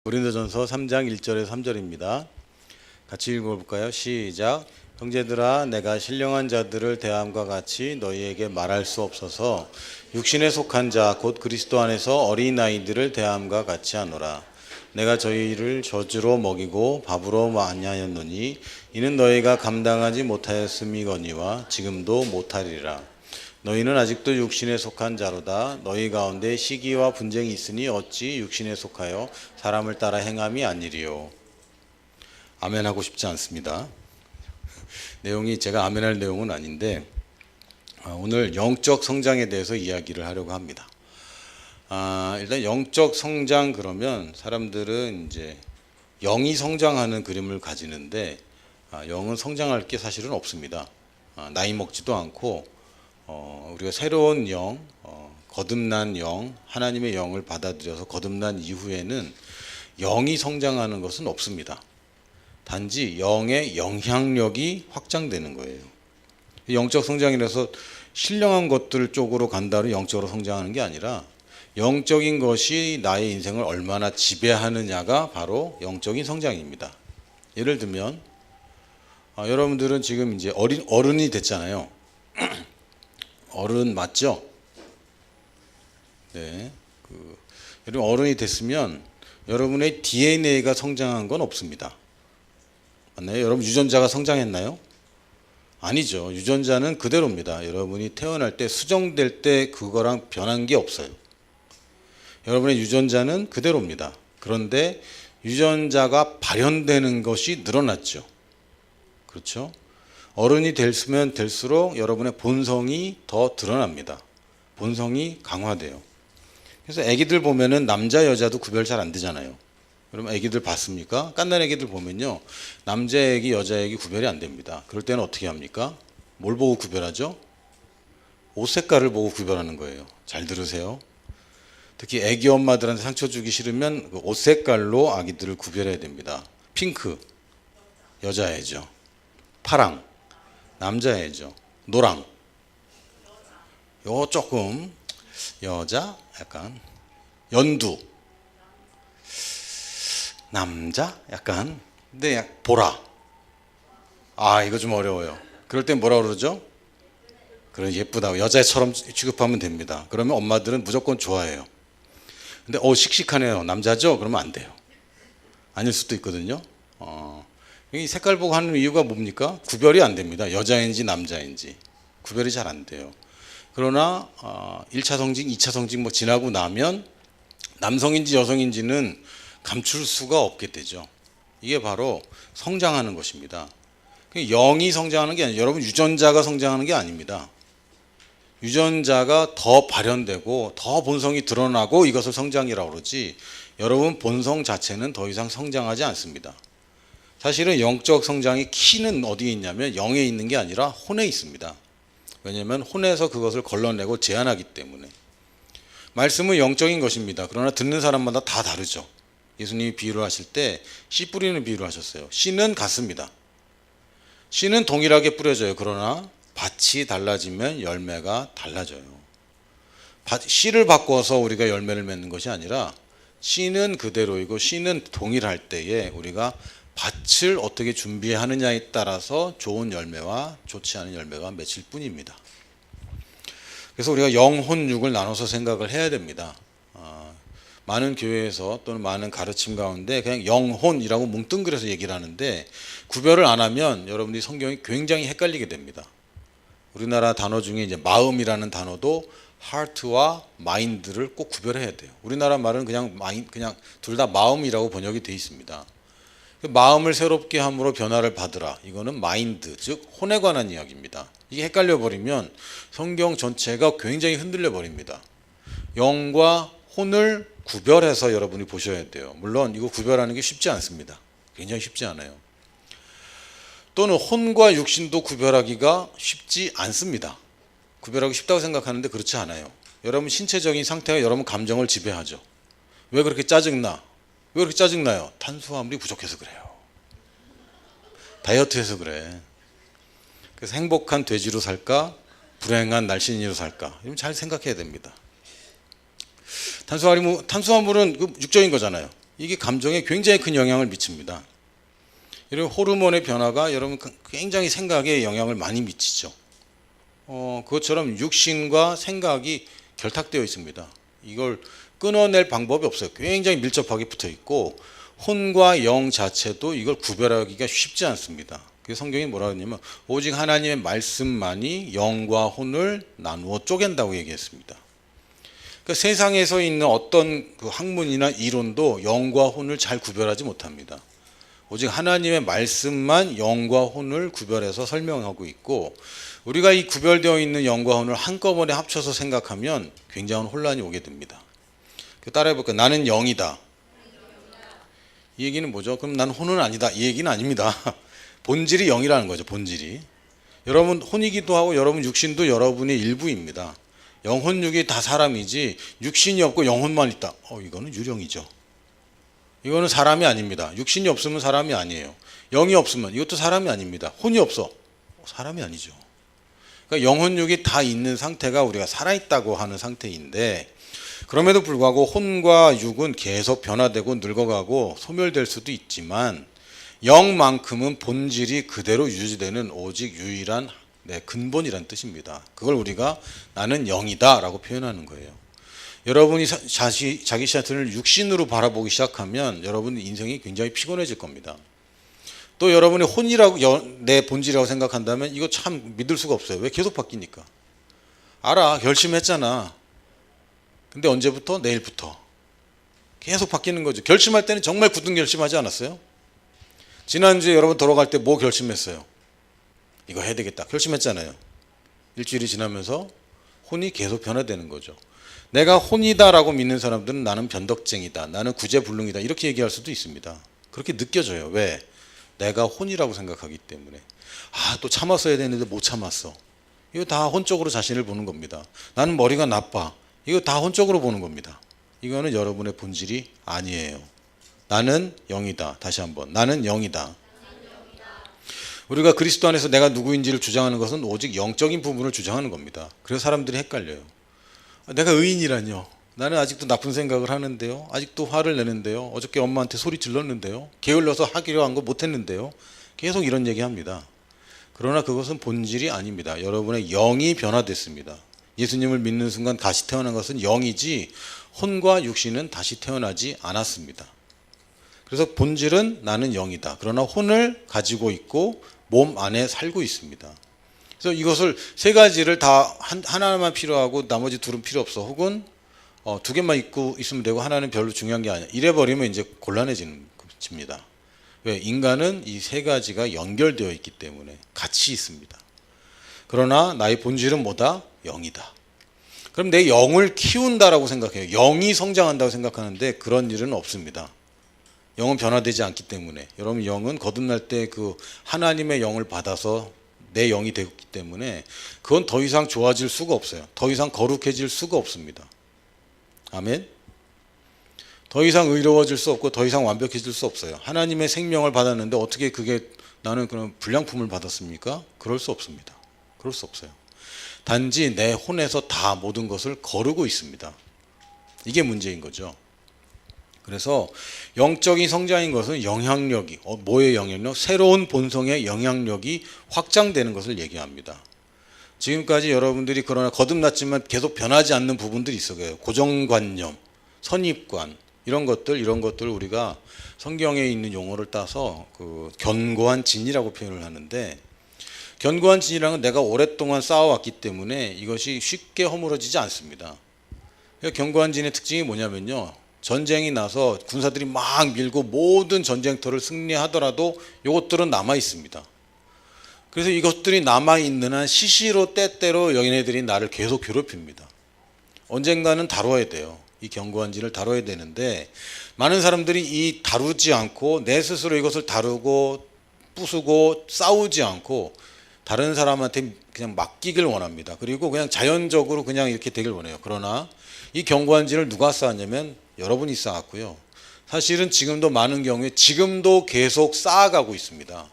고린도전서 3장 1절에서 3절입니다. 같이 읽어볼까요? 시작. 형제들아, 내가 신령한 자들을 대함과 같이 너희에게 말할 수 없어서 육신에 속한 자 곧 그리스도 안에서 어린아이들을 대함과 같이 하노라. 내가 저희를 젖으로 먹이고 밥으로 마냐하였노니 이는 너희가 감당하지 못하였음이거니와 지금도 못하리라. 너희는 아직도 육신에 속한 자로다. 너희 가운데 시기와 분쟁이 있으니 어찌 육신에 속하여 사람을 따라 행함이 아니리요. 아멘하고 싶지 않습니다. 내용이 제가 아멘할 내용은 아닌데 오늘 영적 성장에 대해서 이야기를 하려고 합니다. 일단 영적 성장 그러면 사람들은 이제 영이 성장하는 그림을 가지는데 영은 성장할 게 사실은 없습니다. 나이 먹지도 않고 우리가 새로운 영, 거듭난 영, 하나님의 영을 받아들여서 거듭난 이후에는 영이 성장하는 것은 없습니다. 단지 영의 영향력이 확장되는 거예요. 영적 성장이라서 신령한 것들 쪽으로 간다로 영적으로 성장하는 게 아니라 영적인 것이 나의 인생을 얼마나 지배하느냐가 바로 영적인 성장입니다. 예를 들면 여러분들은 지금 이제 어른이 됐잖아요. 어른 맞죠? 네. 여러분 어른이 됐으면 여러분의 DNA가 성장한 건 없습니다. 맞나요? 여러분 유전자가 성장했나요? 아니죠. 유전자는 그대로입니다. 여러분이 태어날 때 수정될 때 그거랑 변한 게 없어요. 여러분의 유전자는 그대로입니다. 그런데 유전자가 발현되는 것이 늘어났죠. 그렇죠? 어른이 됐으면 될수록 여러분의 본성이 더 드러납니다. 본성이 강화돼요. 그래서 아기들 보면은 남자 여자도 구별 잘 안 되잖아요. 여러분 아기들 봤습니까? 깐난 아기들 보면요, 남자 아기 여자 아기 구별이 안 됩니다. 그럴 때는 어떻게 합니까? 뭘 보고 구별하죠? 옷 색깔을 보고 구별하는 거예요. 잘 들으세요. 특히 아기 엄마들한테 상처 주기 싫으면 옷 색깔로 아기들을 구별해야 됩니다. 핑크 여자애죠. 파랑 남자애죠. 노랑 요 조금 여자, 약간 연두 남자, 약간 근데 보라. 이거 좀 어려워요. 그럴 땐 뭐라 그러죠? 그런 예쁘다고 여자처럼 취급하면 됩니다. 그러면 엄마들은 무조건 좋아해요. 근데 씩씩하네요. 남자죠? 그러면 안 돼요. 아닐 수도 있거든요. 이 색깔 보고 하는 이유가 뭡니까? 구별이 안 됩니다. 여자인지 남자인지 구별이 잘 안 돼요. 그러나 1차 성징, 2차 성징 뭐 지나고 나면 남성인지 여성인지는 감출 수가 없게 되죠. 이게 바로 성장하는 것입니다. 영이 성장하는 게 아니에요. 여러분 유전자가 성장하는 게 아닙니다. 유전자가 더 발현되고 더 본성이 드러나고 이것을 성장이라고 그러지, 여러분 본성 자체는 더 이상 성장하지 않습니다. 사실은 영적 성장의 키는 어디에 있냐면 영에 있는 게 아니라 혼에 있습니다. 왜냐하면 혼에서 그것을 걸러내고 제한하기 때문에. 말씀은 영적인 것입니다. 그러나 듣는 사람마다 다 다르죠. 예수님이 비유를 하실 때 씨 뿌리는 비유를 하셨어요. 씨는 같습니다. 씨는 동일하게 뿌려져요. 그러나 밭이 달라지면 열매가 달라져요. 씨를 바꿔서 우리가 열매를 맺는 것이 아니라 씨는 그대로이고 씨는 동일할 때에 우리가 밭을 어떻게 준비하느냐에 따라서 좋은 열매와 좋지 않은 열매가 맺힐 뿐입니다. 그래서 우리가 영, 혼, 육을 나눠서 생각을 해야 됩니다. 많은 교회에서 또는 많은 가르침 가운데 그냥 영, 혼이라고 뭉뚱그려서 얘기를 하는데 구별을 안 하면 여러분들이 성경이 굉장히 헷갈리게 됩니다. 우리나라 단어 중에 이제 마음이라는 단어도 heart와 mind를 꼭 구별해야 돼요. 우리나라 말은 그냥 둘 다 마음이라고 번역이 되어 있습니다. 마음을 새롭게 함으로 변화를 받으라. 이거는 마인드, 즉 혼에 관한 이야기입니다. 이게 헷갈려 버리면 성경 전체가 굉장히 흔들려 버립니다. 영과 혼을 구별해서 여러분이 보셔야 돼요. 물론 이거 구별하는 게 쉽지 않습니다. 굉장히 쉽지 않아요. 또는 혼과 육신도 구별하기가 쉽지 않습니다. 구별하기 쉽다고 생각하는데 그렇지 않아요. 여러분 신체적인 상태가 여러분 감정을 지배하죠. 왜 그렇게 짜증나? 왜 그렇게 짜증나요? 탄수화물이 부족해서 그래요. 다이어트해서 그래. 그래서 행복한 돼지로 살까? 불행한 날씬이로 살까? 잘 생각해야 됩니다. 탄수화물은 육적인 거잖아요. 이게 감정에 굉장히 큰 영향을 미칩니다. 이런 호르몬의 변화가 여러분 굉장히 생각에 영향을 많이 미치죠. 그것처럼 육신과 생각이 결탁되어 있습니다. 이걸 끊어낼 방법이 없어요. 굉장히 밀접하게 붙어 있고 혼과 영 자체도 이걸 구별하기가 쉽지 않습니다. 그래서 성경이 뭐라 하냐면 오직 하나님의 말씀만이 영과 혼을 나누어 쪼갠다고 얘기했습니다. 그러니까 세상에서 있는 어떤 그 학문이나 이론도 영과 혼을 잘 구별하지 못합니다. 오직 하나님의 말씀만 영과 혼을 구별해서 설명하고 있고 우리가 이 구별되어 있는 영과 혼을 한꺼번에 합쳐서 생각하면 굉장한 혼란이 오게 됩니다. 따라해 볼까요? 나는 영이다. 이 얘기는 뭐죠? 그럼 나는 혼은 아니다. 이 얘기는 아닙니다. 본질이 영이라는 거죠. 본질이. 여러분 혼이기도 하고 여러분 육신도 여러분의 일부입니다. 영혼 육이 다 사람이지 육신이 없고 영혼만 있다. 이거는 유령이죠. 이거는 사람이 아닙니다. 육신이 없으면 사람이 아니에요. 영이 없으면 이것도 사람이 아닙니다. 혼이 없어. 사람이 아니죠. 그러니까 영혼 육이 다 있는 상태가 우리가 살아있다고 하는 상태인데 그럼에도 불구하고 혼과 육은 계속 변화되고 늙어가고 소멸될 수도 있지만 영만큼은 본질이 그대로 유지되는 오직 유일한 근본이란 뜻입니다. 그걸 우리가 나는 영이다 라고 표현하는 거예요. 여러분이 자기 자신을 육신으로 바라보기 시작하면 여러분 인생이 굉장히 피곤해질 겁니다. 또 여러분이 혼이라고 내 본질이라고 생각한다면 이거 참 믿을 수가 없어요. 왜 계속 바뀌니까. 알아. 결심했잖아. 근데 언제부터? 내일부터. 계속 바뀌는 거죠. 결심할 때는 정말 굳은 결심하지 않았어요? 지난주에 여러분 돌아갈 때 뭐 결심했어요? 이거 해야 되겠다. 결심했잖아요. 일주일이 지나면서 혼이 계속 변화되는 거죠. 내가 혼이다라고 믿는 사람들은 나는 변덕쟁이다. 나는 구제불능이다. 이렇게 얘기할 수도 있습니다. 그렇게 느껴져요. 왜? 내가 혼이라고 생각하기 때문에. 또 참았어야 되는데 못 참았어. 이거 다 혼적으로 자신을 보는 겁니다. 나는 머리가 나빠. 이거 다 혼적으로 보는 겁니다. 이거는 여러분의 본질이 아니에요. 나는 영이다. 다시 한번. 나는 영이다. 우리가 그리스도 안에서 내가 누구인지를 주장하는 것은 오직 영적인 부분을 주장하는 겁니다. 그래서 사람들이 헷갈려요. 내가 의인이라뇨. 나는 아직도 나쁜 생각을 하는데요. 아직도 화를 내는데요. 어저께 엄마한테 소리 질렀는데요. 게을러서 하기로 한 거 못했는데요. 계속 이런 얘기합니다. 그러나 그것은 본질이 아닙니다. 여러분의 영이 변화됐습니다. 예수님을 믿는 순간 다시 태어난 것은 영이지 혼과 육신은 다시 태어나지 않았습니다. 그래서 본질은 나는 영이다. 그러나 혼을 가지고 있고 몸 안에 살고 있습니다. 그래서 이것을 세 가지를 다 하나만 필요하고 나머지 둘은 필요 없어. 혹은 두 개만 있고 있으면 되고 하나는 별로 중요한 게 아니야. 이래 버리면 이제 곤란해지는 것입니다. 왜? 인간은 이 세 가지가 연결되어 있기 때문에 같이 있습니다. 그러나 나의 본질은 뭐다? 영이다. 그럼 내 영을 키운다라고 생각해요. 영이 성장한다고 생각하는데 그런 일은 없습니다. 영은 변화되지 않기 때문에. 여러분 영은 거듭날 때 그 하나님의 영을 받아서 내 영이 되었기 때문에 그건 더 이상 좋아질 수가 없어요. 더 이상 거룩해질 수가 없습니다. 아멘. 더 이상 의로워질 수 없고 더 이상 완벽해질 수 없어요. 하나님의 생명을 받았는데 어떻게 그게 나는 그런 불량품을 받았습니까? 그럴 수 없습니다. 그럴 수 없어요. 단지 내 혼에서 다 모든 것을 거르고 있습니다. 이게 문제인 거죠. 그래서 영적인 성장인 것은 영향력이 뭐의 영향력? 새로운 본성의 영향력이 확장되는 것을 얘기합니다. 지금까지 여러분들이 그러나 거듭났지만 계속 변하지 않는 부분들이 있어요. 고정관념, 선입관 이런 것들 우리가 성경에 있는 용어를 따서 그 견고한 진이라고 표현을 하는데 견고한 진이라는 건 내가 오랫동안 쌓아왔기 때문에 이것이 쉽게 허물어지지 않습니다. 견고한 진의 특징이 뭐냐면요. 전쟁이 나서 군사들이 막 밀고 모든 전쟁터를 승리하더라도 이것들은 남아 있습니다. 그래서 이것들이 남아있는 한 시시로 때때로 여기네들이 나를 계속 괴롭힙니다. 언젠가는 다뤄야 돼요. 이 견고한 진을 다뤄야 되는데 많은 사람들이 이 다루지 않고 내 스스로 이것을 다루고 부수고 싸우지 않고 다른 사람한테 그냥 맡기길 원합니다. 그리고 그냥 자연적으로 그냥 이렇게 되길 원해요. 그러나 이 견고한 진을 누가 쌓았냐면 여러분이 쌓았고요. 사실은 지금도 많은 경우에 지금도 계속 쌓아가고 있습니다.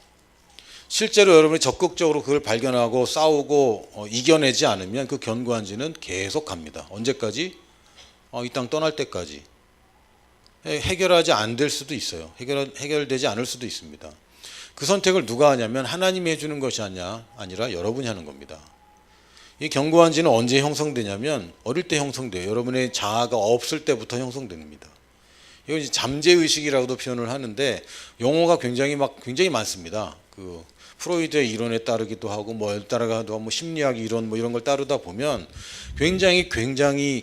실제로 여러분이 적극적으로 그걸 발견하고 싸우고 이겨내지 않으면 그 견고한 진은 계속 갑니다. 언제까지? 이 땅 떠날 때까지. 해결하지 안 될 수도 있어요. 해결되지 않을 수도 있습니다. 그 선택을 누가 하냐면 하나님이 해주는 것이 아니라 여러분이 하는 겁니다. 이 견고한 지는 언제 형성되냐면 어릴 때 형성돼요. 여러분의 자아가 없을 때부터 형성됩니다. 이건 이제 잠재의식이라고도 표현을 하는데 용어가 굉장히 많습니다. 그 프로이드의 이론에 따르기도 하고 따라가도 하고 심리학 이론 이런 걸 따르다 보면 굉장히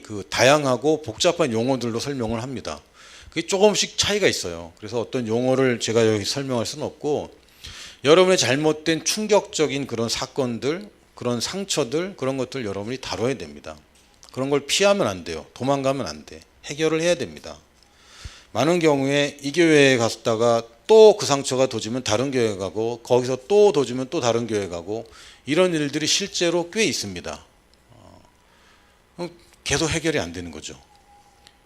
그 다양하고 복잡한 용어들로 설명을 합니다. 그게 조금씩 차이가 있어요. 그래서 어떤 용어를 제가 여기 설명할 수는 없고 여러분의 잘못된 충격적인 그런 사건들, 그런 상처들, 그런 것들 여러분이 다뤄야 됩니다. 그런 걸 피하면 안 돼요. 도망가면 안 돼. 해결을 해야 됩니다. 많은 경우에 이 교회에 갔다가 또 그 상처가 도지면 다른 교회 가고 거기서 또 도지면 또 다른 교회 가고 이런 일들이 실제로 꽤 있습니다. 계속 해결이 안 되는 거죠.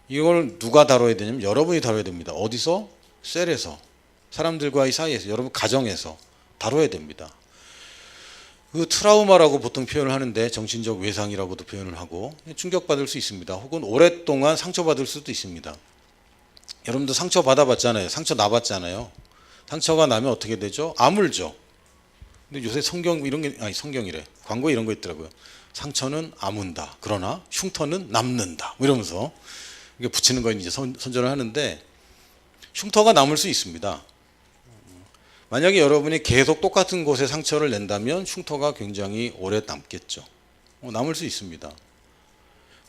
이걸 누가 다뤄야 되냐면 여러분이 다뤄야 됩니다. 어디서? 셀에서, 사람들과의 사이에서, 여러분 가정에서 다뤄야 됩니다. 그 트라우마라고 보통 표현을 하는데 정신적 외상이라고도 표현을 하고 충격받을 수 있습니다. 혹은 오랫동안 상처받을 수도 있습니다. 여러분도 상처 받아봤잖아요. 상처 나봤잖아요. 상처가 나면 어떻게 되죠? 아물죠. 근데 요새 성경이래. 광고에 이런 거 있더라고요. 상처는 아문다. 그러나 흉터는 남는다. 이러면서 이게 붙이는 거 이제 선전을 하는데 흉터가 남을 수 있습니다. 만약에 여러분이 계속 똑같은 곳에 상처를 낸다면 흉터가 굉장히 오래 남겠죠. 남을 수 있습니다.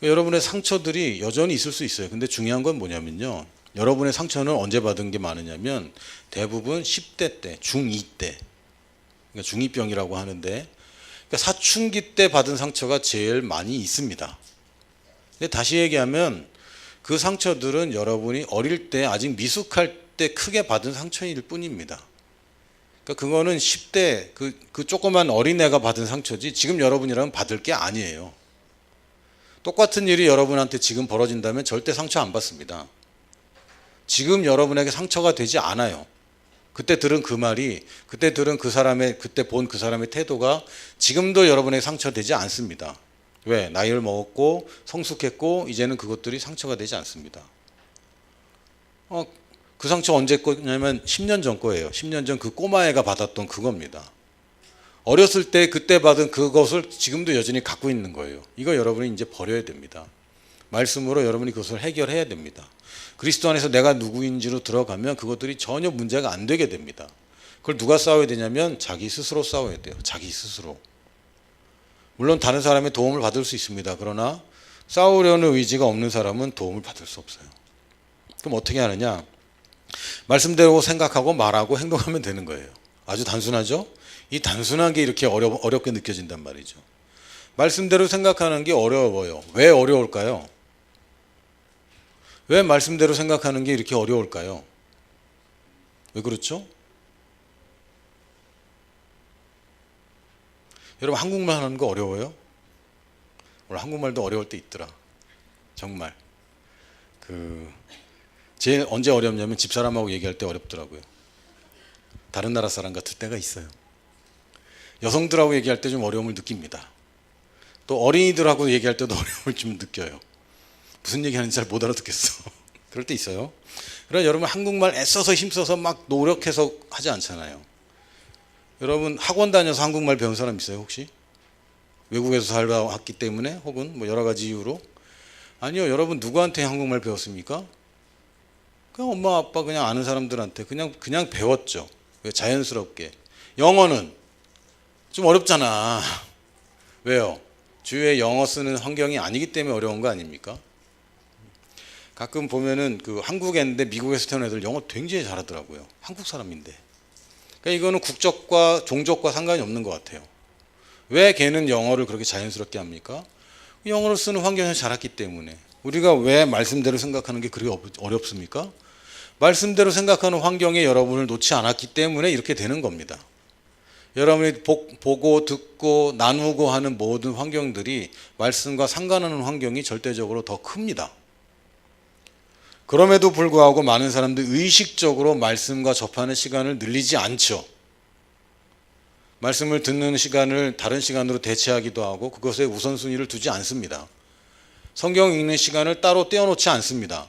여러분의 상처들이 여전히 있을 수 있어요. 근데 중요한 건 뭐냐면요. 여러분의 상처는 언제 받은 게 많으냐면 대부분 10대 때, 중2 때, 그러니까 중2병이라고 하는데 그러니까 사춘기 때 받은 상처가 제일 많이 있습니다. 근데 다시 얘기하면 그 상처들은 여러분이 어릴 때 아직 미숙할 때 크게 받은 상처일 뿐입니다. 그러니까 그거는 10대 그 조그만 어린애가 받은 상처지 지금 여러분이라면 받을 게 아니에요. 똑같은 일이 여러분한테 지금 벌어진다면 절대 상처 안 받습니다. 지금 여러분에게 상처가 되지 않아요. 그때 들은 그 말이, 그때 들은 그때 본 그 사람의 태도가 지금도 여러분에게 상처되지 않습니다. 왜? 나이를 먹었고 성숙했고 이제는 그것들이 상처가 되지 않습니다. 그 상처 언제 거냐면 10년 전 거예요. 10년 전 그 꼬마애가 받았던 그겁니다. 어렸을 때 그때 받은 그것을 지금도 여전히 갖고 있는 거예요. 이거 여러분이 이제 버려야 됩니다. 말씀으로 여러분이 그것을 해결해야 됩니다. 그리스도 안에서 내가 누구인지로 들어가면 그것들이 전혀 문제가 안 되게 됩니다. 그걸 누가 싸워야 되냐면 자기 스스로 싸워야 돼요. 자기 스스로. 물론 다른 사람의 도움을 받을 수 있습니다. 그러나 싸우려는 의지가 없는 사람은 도움을 받을 수 없어요. 그럼 어떻게 하느냐? 말씀대로 생각하고 말하고 행동하면 되는 거예요. 아주 단순하죠? 이 단순한 게 이렇게 어렵게 느껴진단 말이죠. 말씀대로 생각하는 게 어려워요. 왜 어려울까요? 왜 말씀대로 생각하는 게 이렇게 어려울까요? 왜 그렇죠? 여러분 한국말 하는 거 어려워요? 오늘 한국말도 어려울 때 있더라. 정말. 제일 언제 어렵냐면 집사람하고 얘기할 때 어렵더라고요. 다른 나라 사람 같을 때가 있어요. 여성들하고 얘기할 때 좀 어려움을 느낍니다. 또 어린이들하고 얘기할 때도 어려움을 좀 느껴요. 무슨 얘기하는지 잘 못 알아듣겠어. 그럴 때 있어요. 그러나 여러분 한국말 애써서 힘써서 막 노력해서 하지 않잖아요. 여러분 학원 다녀서 한국말 배운 사람 있어요 혹시? 외국에서 살다 왔기 때문에 혹은 여러 가지 이유로? 아니요. 여러분 누구한테 한국말 배웠습니까? 그냥 엄마 아빠 그냥 아는 사람들한테 그냥 배웠죠. 자연스럽게. 영어는 좀 어렵잖아. 왜요? 주위에 영어 쓰는 환경이 아니기 때문에 어려운 거 아닙니까? 가끔 보면은 한국에 있는데 미국에서 태어난 애들 영어 굉장히 잘하더라고요. 한국 사람인데. 그러니까 이거는 국적과 종족과 상관이 없는 것 같아요. 왜 걔는 영어를 그렇게 자연스럽게 합니까? 영어를 쓰는 환경에서 자랐기 때문에. 우리가 왜 말씀대로 생각하는 게 그렇게 어렵습니까? 말씀대로 생각하는 환경에 여러분을 놓지 않았기 때문에 이렇게 되는 겁니다. 여러분이 보고 듣고 나누고 하는 모든 환경들이 말씀과 상관하는 환경이 절대적으로 더 큽니다. 그럼에도 불구하고 많은 사람들이 의식적으로 말씀과 접하는 시간을 늘리지 않죠. 말씀을 듣는 시간을 다른 시간으로 대체하기도 하고 그것에 우선순위를 두지 않습니다. 성경 읽는 시간을 따로 떼어놓지 않습니다.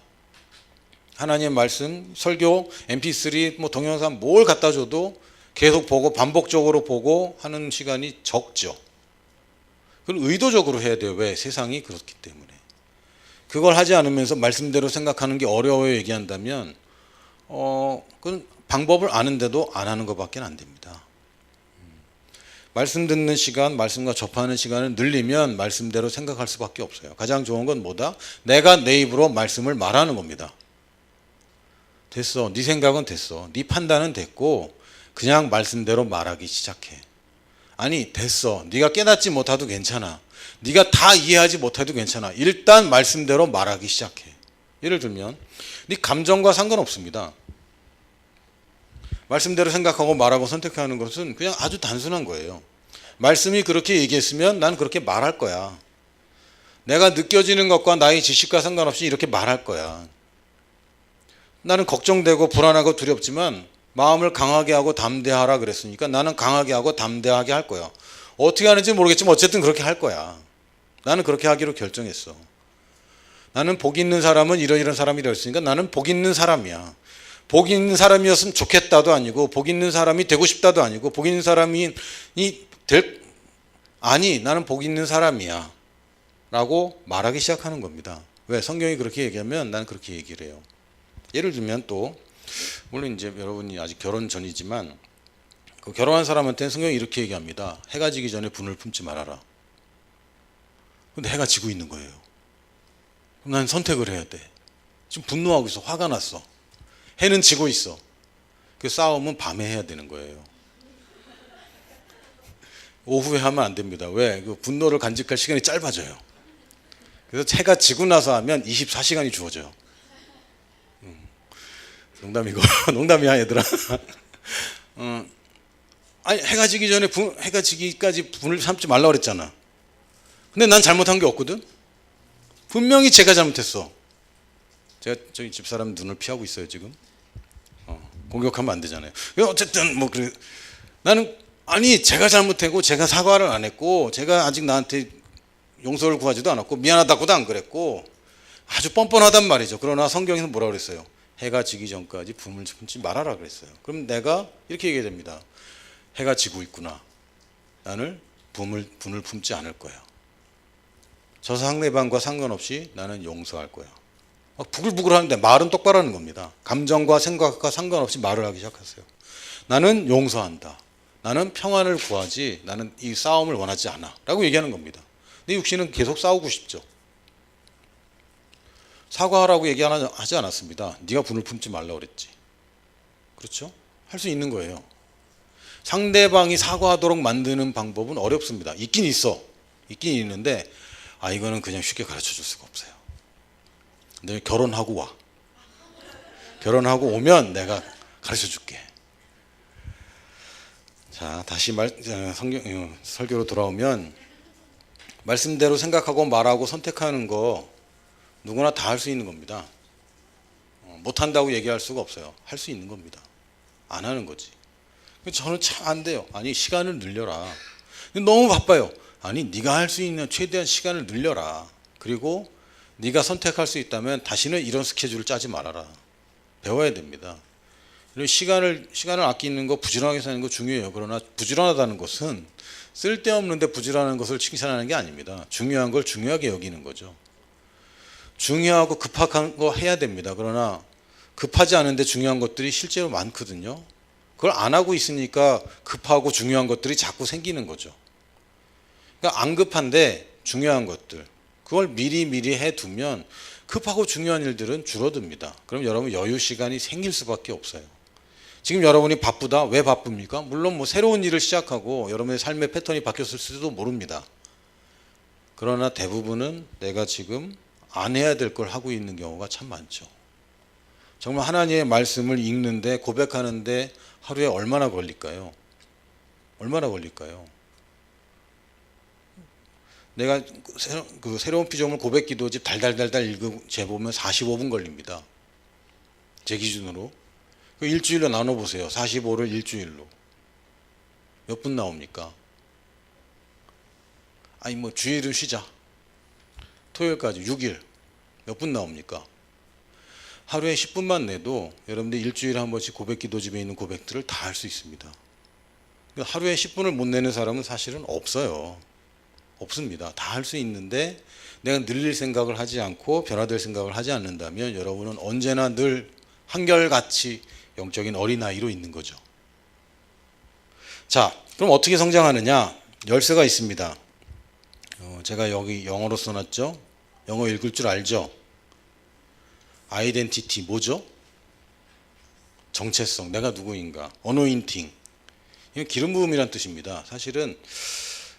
하나님의 말씀, 설교, mp3, 뭐 동영상 뭘 갖다 줘도 계속 보고 반복적으로 보고 하는 시간이 적죠. 그걸 의도적으로 해야 돼요. 왜? 세상이 그렇기 때문에. 그걸 하지 않으면서 말씀대로 생각하는 게 어려워요 얘기한다면 그건 방법을 아는데도 안 하는 것밖에 안 됩니다. 말씀 듣는 시간, 말씀과 접하는 시간을 늘리면 말씀대로 생각할 수밖에 없어요. 가장 좋은 건 뭐다? 내가 내 입으로 말씀을 말하는 겁니다. 됐어. 네 생각은 됐어. 네 판단은 됐고 그냥 말씀대로 말하기 시작해. 아니 됐어. 네가 깨닫지 못해도 괜찮아. 네가 다 이해하지 못해도 괜찮아. 일단 말씀대로 말하기 시작해. 예를 들면 네 감정과 상관없습니다. 말씀대로 생각하고 말하고 선택하는 것은 그냥 아주 단순한 거예요. 말씀이 그렇게 얘기했으면 난 그렇게 말할 거야. 내가 느껴지는 것과 나의 지식과 상관없이 이렇게 말할 거야. 나는 걱정되고 불안하고 두렵지만 마음을 강하게 하고 담대하라 그랬으니까 나는 강하게 하고 담대하게 할 거야. 어떻게 하는지 모르겠지만 어쨌든 그렇게 할 거야. 나는 그렇게 하기로 결정했어. 나는 복 있는 사람은 이런 사람이라 했으니까 나는 복 있는 사람이야. 복 있는 사람이었으면 좋겠다도 아니고 복 있는 사람이 되고 싶다도 아니고 복 있는 사람이 아니 나는 복 있는 사람이야 라고 말하기 시작하는 겁니다. 왜? 성경이 그렇게 얘기하면 난 그렇게 얘기를 해요. 예를 들면 또 물론 이제 여러분이 아직 결혼 전이지만 그 결혼한 사람한테는 성경이 이렇게 얘기합니다. 해가 지기 전에 분을 품지 말아라. 근데 해가 지고 있는 거예요. 그럼 난 선택을 해야 돼. 지금 분노하고 있어. 화가 났어. 해는 지고 있어. 그 싸움은 밤에 해야 되는 거예요. 오후에 하면 안 됩니다. 왜? 그 분노를 간직할 시간이 짧아져요. 그래서 해가 지고 나서 하면 24시간이 주어져요. 농담이고 농담이야 얘들아. 아니 해가 지기 전에 해가 지기까지 분을 참지 말라 그랬잖아. 근데 난 잘못한 게 없거든. 분명히 제가 잘못했어. 제가 저기 집사람 눈을 피하고 있어요 지금. 공격하면 안 되잖아요. 어쨌든 뭐 그래. 나는 아니 제가 잘못했고 제가 사과를 안 했고 제가 아직 나한테 용서를 구하지도 않았고 미안하다고도 안 그랬고 아주 뻔뻔하단 말이죠. 그러나 성경에서 뭐라 그랬어요? 해가 지기 전까지 분을 품지 말아라 그랬어요. 그럼 내가 이렇게 얘기해야 됩니다. 해가 지고 있구나. 나는 분을 품지 않을 거야. 저 상대방과 상관없이 나는 용서할 거야. 부글부글 하는데 말은 똑바로 하는 겁니다. 감정과 생각과 상관없이 말을 하기 시작하세요. 나는 용서한다. 나는 평안을 구하지 나는 이 싸움을 원하지 않아 라고 얘기하는 겁니다. 내 육신은 계속 싸우고 싶죠. 사과하라고 얘기하지 않았습니다. 네가 분을 품지 말라고 그랬지. 그렇죠? 할 수 있는 거예요. 상대방이 사과하도록 만드는 방법은 어렵습니다. 있긴 있어. 있긴 있는데 이거는 그냥 쉽게 가르쳐 줄 수가 없어요. 너 결혼하고 와. 결혼하고 오면 내가 가르쳐 줄게. 자, 다시 성경 설교로 돌아오면 말씀대로 생각하고 말하고 선택하는 거 누구나 다 할 수 있는 겁니다. 못한다고 얘기할 수가 없어요. 할 수 있는 겁니다. 안 하는 거지. 저는 참 안 돼요. 아니 시간을 늘려라. 너무 바빠요. 아니 네가 할 수 있는 최대한 시간을 늘려라. 그리고 네가 선택할 수 있다면 다시는 이런 스케줄을 짜지 말아라. 배워야 됩니다. 시간을 아끼는 거 부지런하게 사는 거 중요해요. 그러나 부지런하다는 것은 쓸데없는데 부지런한 것을 칭찬하는 게 아닙니다. 중요한 걸 중요하게 여기는 거죠. 중요하고 급한 거 해야 됩니다. 그러나 급하지 않은데 중요한 것들이 실제로 많거든요. 그걸 안 하고 있으니까 급하고 중요한 것들이 자꾸 생기는 거죠. 그러니까 안 급한데 중요한 것들 그걸 미리 해두면 급하고 중요한 일들은 줄어듭니다. 그럼 여러분 여유 시간이 생길 수밖에 없어요. 지금 여러분이 바쁘다. 왜 바쁩니까? 물론 뭐 새로운 일을 시작하고 여러분의 삶의 패턴이 바뀌었을지도 모릅니다. 그러나 대부분은 내가 지금 안 해야 될 걸 하고 있는 경우가 참 많죠. 정말 하나님의 말씀을 읽는데 고백하는데 하루에 얼마나 걸릴까요? 얼마나 걸릴까요? 내가 새로운 피조물 고백 기도집 달달달달 읽고 재보면 45분 걸립니다. 제 기준으로. 일주일로 나눠보세요. 45를 일주일로. 몇 분 나옵니까? 아니 뭐 주일은 쉬자. 토요일까지 6일. 몇 분 나옵니까? 하루에 10분만 내도 여러분들 일주일에 한 번씩 고백 기도집에 있는 고백들을 다 할 수 있습니다. 하루에 10분을 못 내는 사람은 사실은 없어요. 없습니다. 다 할 수 있는데 내가 늘릴 생각을 하지 않고 변화될 생각을 하지 않는다면 여러분은 언제나 늘 한결같이 영적인 어린아이로 있는 거죠. 자, 그럼 어떻게 성장하느냐? 열쇠가 있습니다. 제가 여기 영어로 써놨죠? 영어 읽을 줄 알죠? 아이덴티티 뭐죠? 정체성, 내가 누구인가. 어노인팅, 이건 기름 부음이란 뜻입니다. 사실은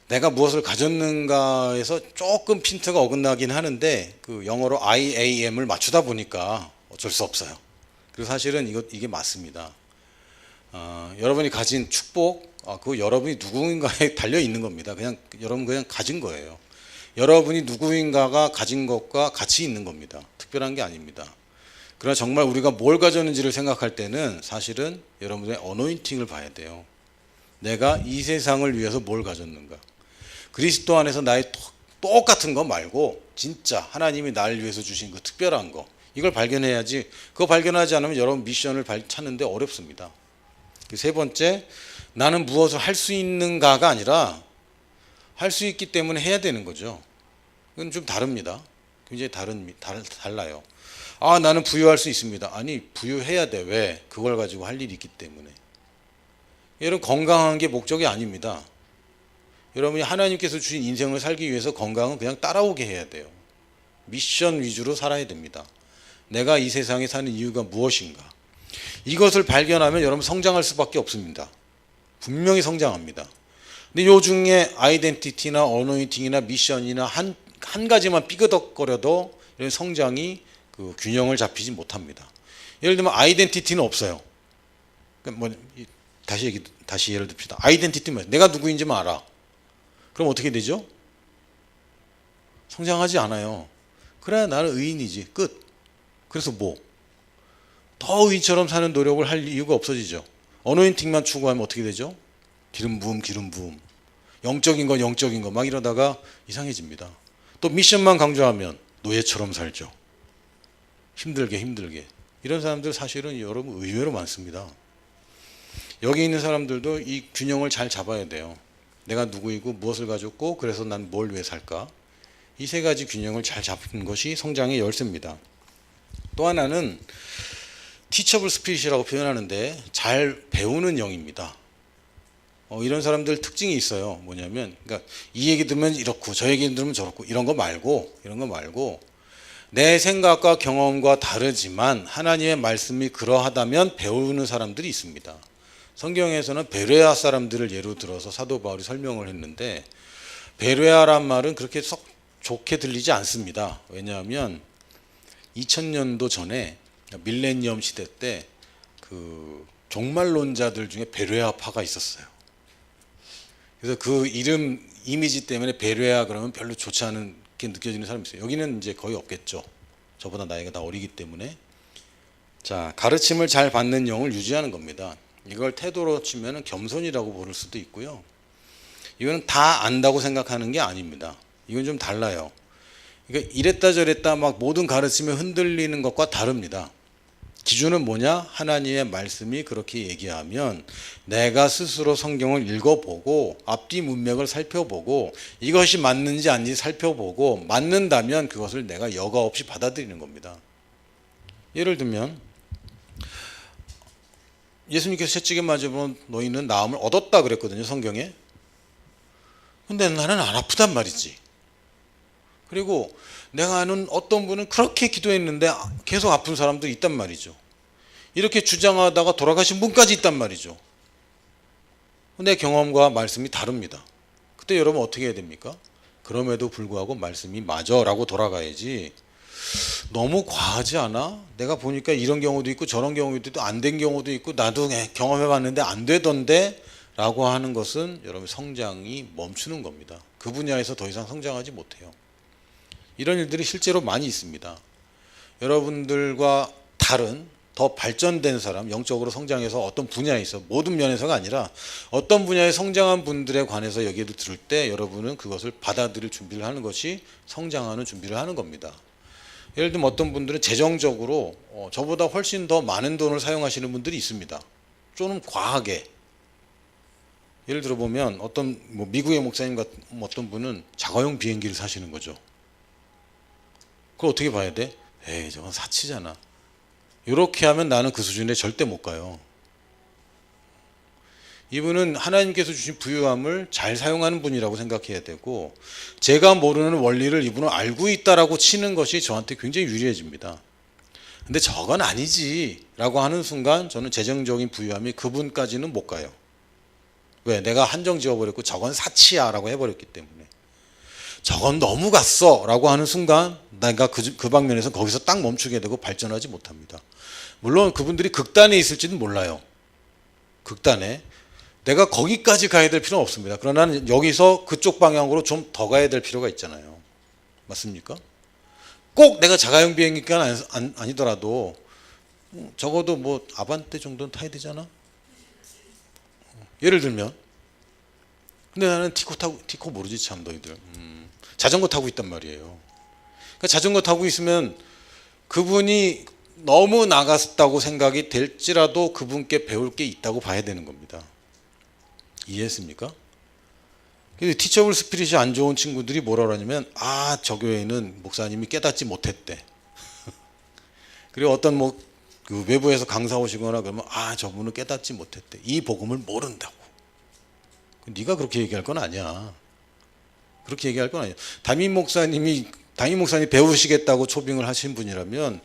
내가 무엇을 가졌는가에서 조금 핀트가 어긋나긴 하는데 그 영어로 IAM을 맞추다 보니까 어쩔 수 없어요. 그래서 사실은 이게 맞습니다. 여러분이 가진 축복, 그 여러분이 누구인가에 달려 있는 겁니다. 여러분 그냥 가진 거예요. 여러분이 누구인가가 가진 것과 같이 있는 겁니다. 특별한 게 아닙니다. 그러나 정말 우리가 뭘 가졌는지를 생각할 때는 사실은 여러분의 어노인팅을 봐야 돼요. 내가 이 세상을 위해서 뭘 가졌는가. 그리스도 안에서 나의 똑같은 거 말고 진짜 하나님이 나를 위해서 주신 그 특별한 거, 이걸 발견해야지. 그거 발견하지 않으면 여러분 미션을 찾는데 어렵습니다. 세 번째, 나는 무엇을 할 수 있는가가 아니라 할 수 있기 때문에 해야 되는 거죠. 이건 좀 다릅니다. 굉장히 달라요. 나는 부유할 수 있습니다. 아니, 부유해야 돼. 왜? 그걸 가지고 할 일이 있기 때문에. 여러분, 건강한 게 목적이 아닙니다. 여러분이 하나님께서 주신 인생을 살기 위해서 건강은 그냥 따라오게 해야 돼요. 미션 위주로 살아야 됩니다. 내가 이 세상에 사는 이유가 무엇인가. 이것을 발견하면 여러분 성장할 수밖에 없습니다. 분명히 성장합니다. 근데 요 중에 아이덴티티나 어노인팅이나 미션이나 한 가지만 삐그덕거려도 이런 성장이 그 균형을 잡히지 못합니다. 예를 들면 아이덴티티는 없어요. 다시 예를 듭시다. 아이덴티티는 내가 누구인지만 알아. 그럼 어떻게 되죠? 성장하지 않아요. 그래, 나는 의인이지. 끝. 그래서 뭐? 더 의인처럼 사는 노력을 할 이유가 없어지죠. 어노인팅만 추구하면 어떻게 되죠? 기름 부음. 영적인 거 막 이러다가 이상해집니다. 또 미션만 강조하면 노예처럼 살죠. 힘들게. 이런 사람들 사실은 여러분 의외로 많습니다. 여기 있는 사람들도 이 균형을 잘 잡아야 돼요. 내가 누구이고 무엇을 가졌고 그래서 난 뭘 위해 살까? 이 세 가지 균형을 잘 잡는 것이 성장의 열쇠입니다. 또 하나는 티처블 스피릿이라고 표현하는데 잘 배우는 영입니다. 이런 사람들 특징이 있어요. 뭐냐면, 그러니까 이 얘기 들으면 이렇고 저 얘기 들으면 저렇고 이런 거 말고 내 생각과 경험과 다르지만 하나님의 말씀이 그러하다면 배우는 사람들이 있습니다. 성경에서는 베레아 사람들을 예로 들어서 사도 바울이 설명을 했는데 베레아란 말은 그렇게 썩 좋게 들리지 않습니다. 왜냐하면 2000년도 전에 밀레니엄 시대 때 그 종말론자들 중에 베레아파가 있었어요. 그래서 그 이미지 때문에 베레아 그러면 별로 좋지 않게 느껴지는 사람이 있어요. 여기는 이제 거의 없겠죠. 저보다 나이가 다 어리기 때문에. 자, 가르침을 잘 받는 영을 유지하는 겁니다. 이걸 태도로 치면 겸손이라고 부를 수도 있고요. 이거는 다 안다고 생각하는 게 아닙니다. 이건 좀 달라요. 그러니까 이랬다 저랬다 막 모든 가르침에 흔들리는 것과 다릅니다. 기준은 뭐냐? 하나님의 말씀이 그렇게 얘기하면 내가 스스로 성경을 읽어보고 앞뒤 문맥을 살펴보고 이것이 맞는지 아닌지 살펴보고 맞는다면 그것을 내가 여과 없이 받아들이는 겁니다. 예를 들면 예수님께서 채찍에 맞으면 너희는 나음을 얻었다 그랬거든요, 성경에. 근데 나는 안 아프단 말이지. 그리고 내가 아는 어떤 분은 그렇게 기도했는데 계속 아픈 사람도 있단 말이죠. 이렇게 주장하다가 돌아가신 분까지 있단 말이죠. 내 경험과 말씀이 다릅니다. 그때 여러분 어떻게 해야 됩니까? 그럼에도 불구하고 말씀이 맞아라고 돌아가야지. 너무 과하지 않아? 내가 보니까 이런 경우도 있고 저런 경우도 있고 안 된 경우도 있고 나도 경험해봤는데 안 되던데 라고 하는 것은 여러분 성장이 멈추는 겁니다. 그 분야에서 더 이상 성장하지 못해요. 이런 일들이 실제로 많이 있습니다. 여러분들과 다른 더 발전된 사람, 영적으로 성장해서 어떤 분야에 있어, 모든 면에서가 아니라 어떤 분야에 성장한 분들에 관해서 얘기를 들을 때 여러분은 그것을 받아들일 준비를 하는 것이 성장하는 준비를 하는 겁니다. 예를 들면 어떤 분들은 재정적으로 저보다 훨씬 더 많은 돈을 사용하시는 분들이 있습니다. 좀 과하게. 예를 들어 보면 어떤 뭐 미국의 목사님 같은 어떤 분은 자가용 비행기를 사시는 거죠. 그걸 어떻게 봐야 돼? 에이, 저건 사치잖아. 이렇게 하면 나는 그 수준에 절대 못 가요. 이분은 하나님께서 주신 부유함을 잘 사용하는 분이라고 생각해야 되고, 제가 모르는 원리를 이분은 알고 있다라고 치는 것이 저한테 굉장히 유리해집니다. 근데 저건 아니지 라고 하는 순간 저는 재정적인 부유함이 그분까지는 못 가요. 왜? 내가 한정 지어버렸고 저건 사치야 라고 해버렸기 때문에. 저건 너무 갔어 라고 하는 순간 내가 그 방면에서 거기서 딱 멈추게 되고 발전하지 못합니다. 물론 그분들이 극단에 있을지는 몰라요. 극단에. 내가 거기까지 가야 될 필요는 없습니다. 그러나 여기서 그쪽 방향으로 좀 더 가야 될 필요가 있잖아요. 맞습니까? 꼭 내가 자가용 비행기가 아니더라도 적어도 뭐 아반떼 정도는 타야 되잖아. 예를 들면. 근데 나는 티코 모르지 참 너희들. 자전거 타고 있단 말이에요. 그러니까 자전거 타고 있으면 그분이 너무 나갔다고 생각이 될지라도 그분께 배울 게 있다고 봐야 되는 겁니다. 이해했습니까? 근데 티처블 스피릿이 안 좋은 친구들이 뭐라 그러냐면, 아, 저 교회는 목사님이 깨닫지 못했대. 그리고 어떤 그 외부에서 강사 오시거나 그러면, 아, 저분은 깨닫지 못했대. 이 복음을 모른다고. 네가 그렇게 얘기할 건 아니야. 그렇게 얘기할 건 아니야. 담임 목사님이 배우시겠다고 초빙을 하신 분이라면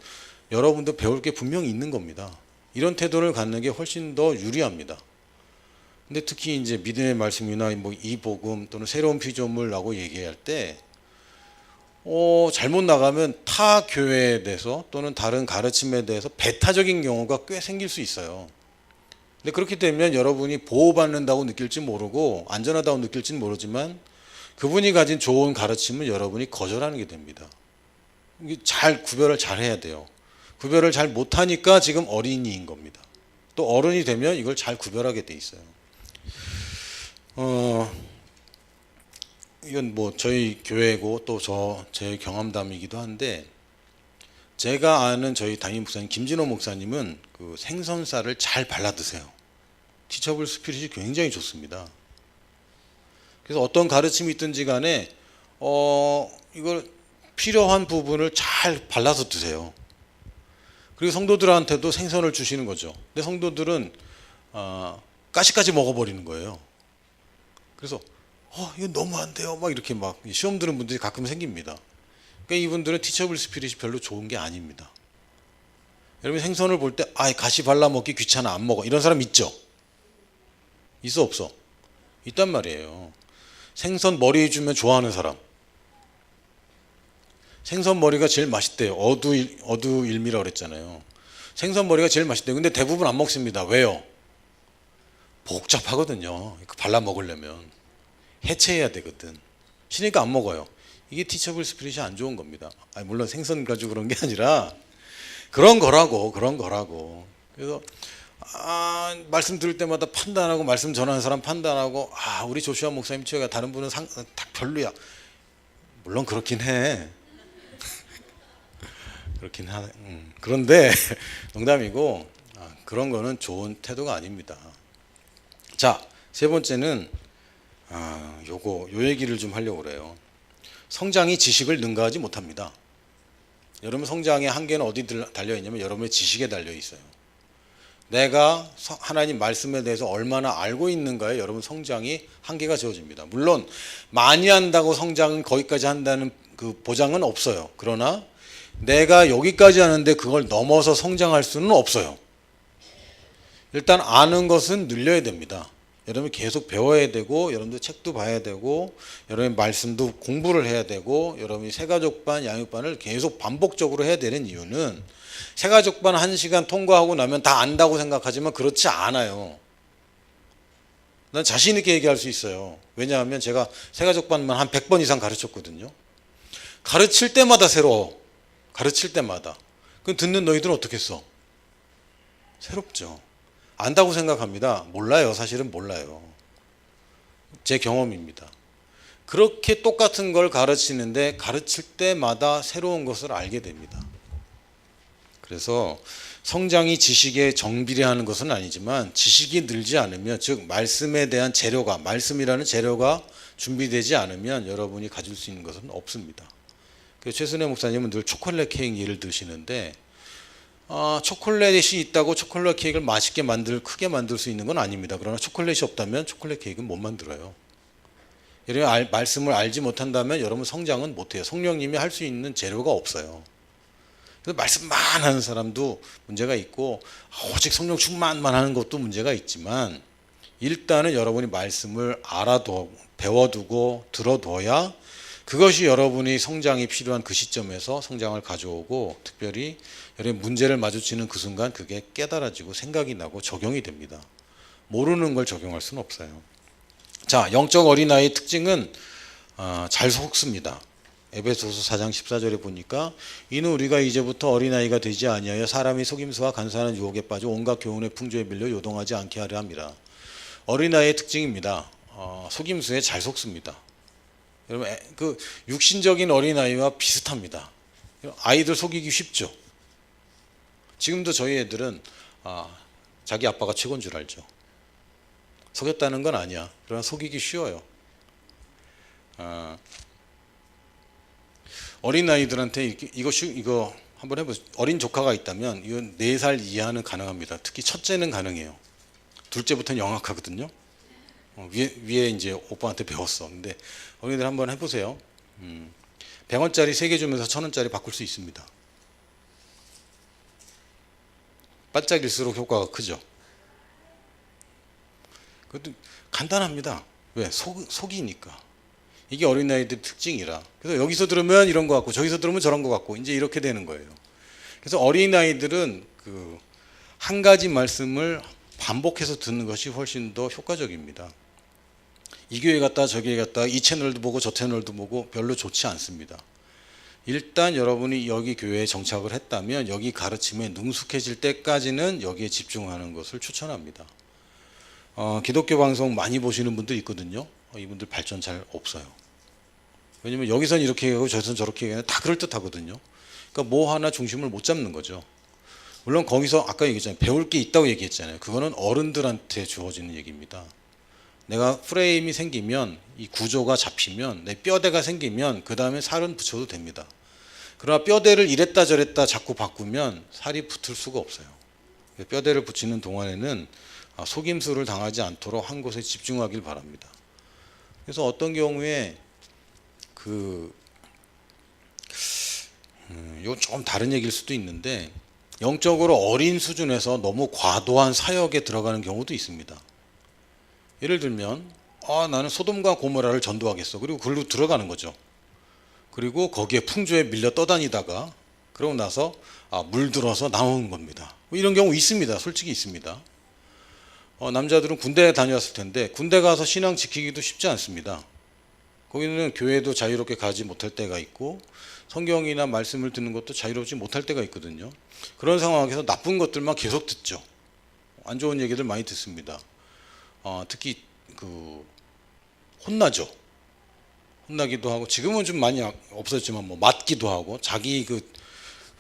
여러분도 배울 게 분명히 있는 겁니다. 이런 태도를 갖는 게 훨씬 더 유리합니다. 근데 특히 이제 믿음의 말씀이나 뭐 이 복음 또는 새로운 피조물라고 얘기할 때 잘못 나가면 타 교회에 대해서 또는 다른 가르침에 대해서 배타적인 경우가 꽤 생길 수 있어요. 근데 그렇게 되면 여러분이 보호받는다고 느낄지 모르고 안전하다고 느낄지는 모르지만 그분이 가진 좋은 가르침을 여러분이 거절하는 게 됩니다. 이게 잘 구별을 잘 해야 돼요. 구별을 잘 못하니까 지금 어린이인 겁니다. 또 어른이 되면 이걸 잘 구별하게 돼 있어요. 이건 뭐 저희 교회고 또 제 경험담이기도 한데, 제가 아는 저희 담임 목사님 김진호 목사님은 그 생선살을 잘 발라 드세요. 티처블 스피릿이 굉장히 좋습니다. 그래서 어떤 가르침이 있든지 간에 이걸 필요한 부분을 잘 발라서 드세요. 그리고 성도들한테도 생선을 주시는 거죠. 근데 성도들은 가시까지 먹어버리는 거예요. 그래서 이거 너무 안 돼요. 막 이렇게 막 시험 드는 분들이 가끔 생깁니다. 그러니까 이분들은 티처블 스피릿이 별로 좋은 게 아닙니다. 여러분 생선을 볼 때 가시 발라 먹기 귀찮아 안 먹어 이런 사람 있죠? 있어 없어? 있단 말이에요. 생선 머리 주면 좋아하는 사람. 생선 머리가 제일 맛있대요. 어두일미라고 그랬잖아요. 생선 머리가 제일 맛있대요. 근데 대부분 안 먹습니다. 왜요? 복잡하거든요. 발라 먹으려면 해체해야 되거든. 쉬니까 안 먹어요. 이게 티처블 스피릿이 안 좋은 겁니다. 물론 생선 가지고 그런 게 아니라 그런 거라고. 그래서 말씀 들을 때마다 판단하고 말씀 전하는 사람 판단하고 우리 조슈아 목사님 최가 다른 분은 다 별로야. 물론 그렇긴 해. 그런데 농담이고 그런 거는 좋은 태도가 아닙니다. 자, 세 번째는 요 얘기를 좀 하려고 그래요. 성장이 지식을 능가하지 못합니다. 여러분 성장의 한계는 어디 달려 있냐면 여러분의 지식에 달려 있어요. 내가 하나님 말씀에 대해서 얼마나 알고 있는가에 여러분 성장이 한계가 지어집니다. 물론 많이 한다고 성장은 거기까지 한다는 그 보장은 없어요. 그러나 내가 여기까지 하는데 그걸 넘어서 성장할 수는 없어요. 일단 아는 것은 늘려야 됩니다. 여러분이 계속 배워야 되고 여러분도 책도 봐야 되고 여러분의 말씀도 공부를 해야 되고 여러분이 세가족반 양육반을 계속 반복적으로 해야 되는 이유는 세가족반 1시간 통과하고 나면 다 안다고 생각하지만 그렇지 않아요. 난 자신 있게 얘기할 수 있어요. 왜냐하면 제가 세가족반만 한 100번 이상 가르쳤거든요. 가르칠 때마다 새로워. 가르칠 때마다. 그럼 듣는 너희들은 어떻겠어? 새롭죠. 안다고 생각합니다. 몰라요. 사실은 몰라요. 제 경험입니다. 그렇게 똑같은 걸 가르치는데 가르칠 때마다 새로운 것을 알게 됩니다. 그래서 성장이 지식에 정비례하는 것은 아니지만 지식이 늘지 않으면, 즉 말씀에 대한 재료가, 말씀이라는 재료가 준비되지 않으면 여러분이 가질 수 있는 것은 없습니다. 최순애 목사님은 늘 초콜릿 케이크 예를 드시는데, 초콜릿이 있다고 초콜릿 케이크를 맛있게 크게 만들 수 있는 건 아닙니다. 그러나 초콜릿이 없다면 초콜릿 케이크는 못 만들어요. 여러분 말씀을 알지 못한다면 여러분 성장은 못해요. 성령님이 할 수 있는 재료가 없어요. 그래서 말씀만 하는 사람도 문제가 있고, 오직 성령 충만만 하는 것도 문제가 있지만, 일단은 여러분이 말씀을 배워두고 들어둬야 그것이 여러분이 성장이 필요한 그 시점에서 성장을 가져오고, 특별히 여러분이 문제를 마주치는 그 순간 그게 깨달아지고 생각이 나고 적용이 됩니다. 모르는 걸 적용할 수는 없어요. 자, 영적 어린아이의 특징은 잘 속습니다. 에베소서 4장 14절에 보니까, 이는 우리가 이제부터 어린아이가 되지 아니하여 사람이 속임수와 간사하는 유혹에 빠져 온갖 교훈의 풍조에 밀려 요동하지 않게 하려 합니다. 어린아이의 특징입니다. 속임수에 잘 속습니다. 여러분, 그 육신적인 어린아이와 비슷합니다. 아이들 속이기 쉽죠. 지금도 저희 애들은 자기 아빠가 최고인 줄 알죠. 속였다는 건 아니야. 그러나 속이기 쉬워요. 어린아이들한테 이거 한번 해보세요. 어린 조카가 있다면 이건 4살 이하는 가능합니다. 특히 첫째는 가능해요. 둘째부터는 영악하거든요. 위에 이제 오빠한테 배웠어. 근데 어린이들 한번 해보세요. 100원짜리 3개 주면서 1000원짜리 바꿀 수 있습니다. 반짝일수록 효과가 크죠. 그것도 간단합니다. 왜? 속이니까. 이게 어린아이들 특징이라. 그래서 여기서 들으면 이런 거 같고 저기서 들으면 저런 거 같고 이제 이렇게 되는 거예요. 그래서 어린아이들은 그 한 가지 말씀을 반복해서 듣는 것이 훨씬 더 효과적입니다. 이 교회 갔다 저 교회 갔다 이 채널도 보고 저 채널도 보고 별로 좋지 않습니다. 일단 여러분이 여기 교회에 정착을 했다면 여기 가르침에 능숙해질 때까지는 여기에 집중하는 것을 추천합니다. 기독교 방송 많이 보시는 분들 있거든요. 이분들 발전 잘 없어요. 왜냐면 여기선 이렇게 얘기하고 저기선 저렇게 얘기하면 다 그럴듯하거든요. 그러니까 뭐 하나 중심을 못 잡는 거죠. 물론 거기서 아까 얘기했잖아요. 배울 게 있다고 얘기했잖아요. 그거는 어른들한테 주어지는 얘기입니다. 내가 프레임이 생기면, 이 구조가 잡히면, 내 뼈대가 생기면 그 다음에 살은 붙여도 됩니다. 그러나 뼈대를 이랬다 저랬다 자꾸 바꾸면 살이 붙을 수가 없어요. 뼈대를 붙이는 동안에는 속임수를 당하지 않도록 한 곳에 집중하길 바랍니다. 그래서 어떤 경우에 이건 조금 다른 얘기일 수도 있는데, 영적으로 어린 수준에서 너무 과도한 사역에 들어가는 경우도 있습니다. 예를 들면 나는 소돔과 고모라를 전도하겠어. 그리고 글로 들어가는 거죠. 그리고 거기에 풍조에 밀려 떠다니다가 그러고 나서 물들어서 나오는 겁니다. 이런 경우 있습니다. 솔직히 있습니다. 남자들은 군대에 다녀왔을 텐데 군대 가서 신앙 지키기도 쉽지 않습니다. 거기는 교회도 자유롭게 가지 못할 때가 있고 성경이나 말씀을 듣는 것도 자유롭지 못할 때가 있거든요. 그런 상황에서 나쁜 것들만 계속 듣죠. 안 좋은 얘기들 많이 듣습니다. 특히 혼나죠. 혼나기도 하고, 지금은 좀 많이 없었지만 맞기도 하고, 자기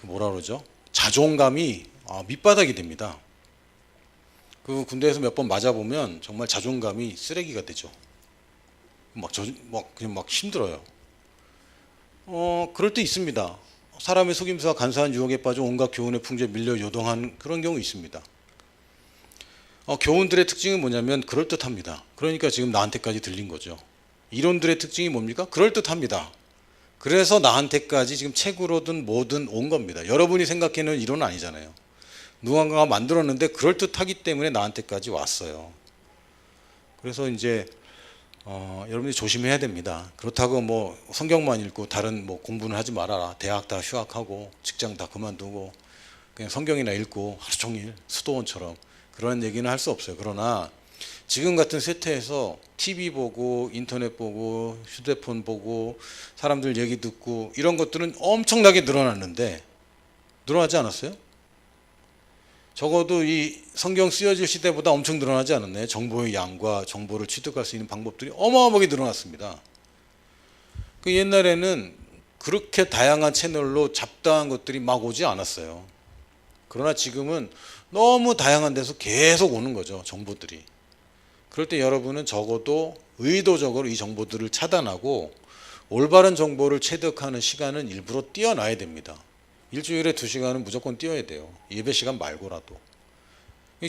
뭐라 그러죠? 자존감이 밑바닥이 됩니다. 군대에서 몇 번 맞아보면 정말 자존감이 쓰레기가 되죠. 그냥 막 힘들어요. 그럴 때 있습니다. 사람의 속임수와 간사한 유혹에 빠져 온갖 교훈의 풍조에 밀려 요동하는 그런 경우 있습니다. 교훈들의 특징은 뭐냐면 그럴듯합니다. 그러니까 지금 나한테까지 들린 거죠. 이론들의 특징이 뭡니까? 그럴듯합니다. 그래서 나한테까지 지금 책으로든 뭐든 온 겁니다. 여러분이 생각해놓은 이론은 아니잖아요. 누군가가 만들었는데 그럴듯하기 때문에 나한테까지 왔어요. 그래서 이제 여러분이 조심해야 됩니다. 그렇다고 성경만 읽고 다른 공부는 하지 말아라. 대학 다 휴학하고 직장 다 그만두고 그냥 성경이나 읽고 하루 종일 수도원처럼 그런 얘기는 할 수 없어요. 그러나 지금 같은 세태에서 TV 보고 인터넷 보고 휴대폰 보고 사람들 얘기 듣고 이런 것들은 엄청나게 늘어났는데, 늘어나지 않았어요? 적어도 이 성경 쓰여질 시대보다 엄청 늘어나지 않았나요? 정보의 양과 정보를 취득할 수 있는 방법들이 어마어마하게 늘어났습니다. 그 옛날에는 그렇게 다양한 채널로 잡다한 것들이 막 오지 않았어요. 그러나 지금은 너무 다양한 데서 계속 오는 거죠, 정보들이. 그럴 때 여러분은 적어도 의도적으로 이 정보들을 차단하고 올바른 정보를 체득하는 시간은 일부러 띄어놔야 됩니다. 일주일에 2시간은 무조건 띄어야 돼요. 예배 시간 말고라도.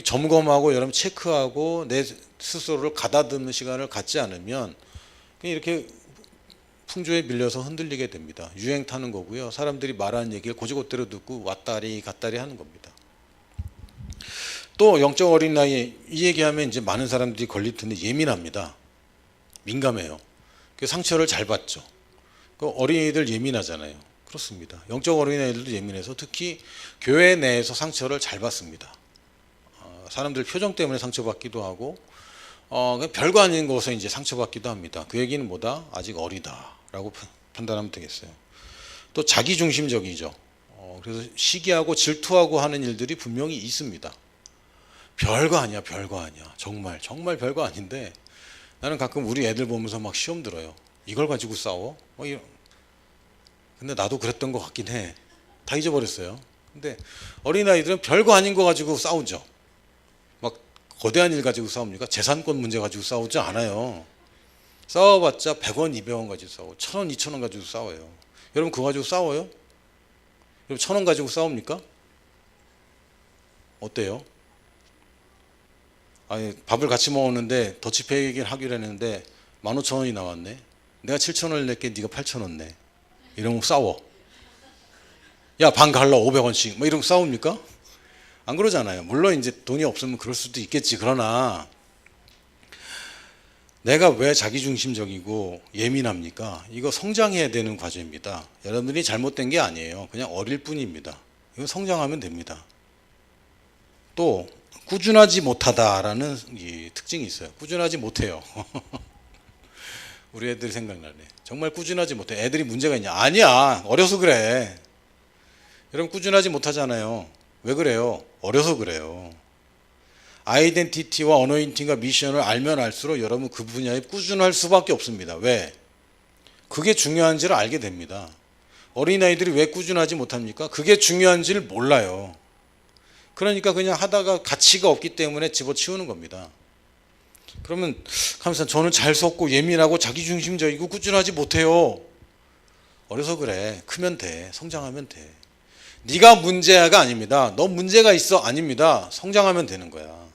점검하고 여러분 체크하고 내 스스로를 가다듬는 시간을 갖지 않으면 이렇게 풍조에 밀려서 흔들리게 됩니다. 유행 타는 거고요. 사람들이 말하는 얘기를 고지고대로 듣고 왔다리 갔다리 하는 겁니다. 또 영적 어린 나이에 이 얘기하면 이제 많은 사람들이 걸릴 텐데 예민합니다. 민감해요. 그 상처를 잘 받죠. 그 어린이들 예민하잖아요. 그렇습니다. 영적 어린아이들도 예민해서 특히 교회 내에서 상처를 잘 받습니다. 사람들 표정 때문에 상처받기도 하고 별거 아닌 곳에 이제 상처받기도 합니다. 그 얘기는 뭐다? 아직 어리다라고 판단하면 되겠어요. 또 자기중심적이죠. 그래서 시기하고 질투하고 하는 일들이 분명히 있습니다. 별거 아니야, 별거 아니야. 정말 별거 아닌데 나는 가끔 우리 애들 보면서 막 시험 들어요. 이걸 가지고 싸워? 근데 나도 그랬던 것 같긴 해. 다 잊어버렸어요. 근데 어린아이들은 별거 아닌 거 가지고 싸우죠. 막 거대한 일 가지고 싸웁니까? 재산권 문제 가지고 싸우지 않아요. 싸워봤자 100원, 200원 가지고 싸워. 1000원, 2000원 가지고 싸워요. 여러분 그거 가지고 싸워요? 여러분 1000원 가지고 싸웁니까? 어때요? 아니 밥을 같이 먹었는데 더치페이긴 하기로 했는데 15,000원이 나왔네. 내가 7,000원을 낼게 네가 8,000원 내. 이러면 싸워. 야 반 갈라 500원씩 뭐 이러면 싸웁니까? 안 그러잖아요. 물론 이제 돈이 없으면 그럴 수도 있겠지. 그러나 내가 왜 자기중심적이고 예민합니까? 이거 성장해야 되는 과제입니다. 여러분들이 잘못된 게 아니에요. 그냥 어릴 뿐입니다. 이거 성장하면 됩니다. 또 꾸준하지 못하다라는 이 특징이 있어요. 꾸준하지 못해요. 우리 애들 생각나네. 정말 꾸준하지 못해. 애들이 문제가 있냐? 아니야. 어려서 그래. 여러분 꾸준하지 못하잖아요. 왜 그래요? 어려서 그래요. 아이덴티티와 어노인팅과 미션을 알면 알수록 여러분 그 분야에 꾸준할 수밖에 없습니다. 왜? 그게 중요한지를 알게 됩니다. 어린아이들이 왜 꾸준하지 못합니까? 그게 중요한지를 몰라요. 그러니까 그냥 하다가 가치가 없기 때문에 집어치우는 겁니다. 그러면 하면서 저는 잘 속고 예민하고 자기중심적이고 꾸준하지 못해요. 어려서 그래. 크면 돼. 성장하면 돼. 네가 문제가 아닙니다. 너 문제가 있어 아닙니다. 성장하면 되는 거야.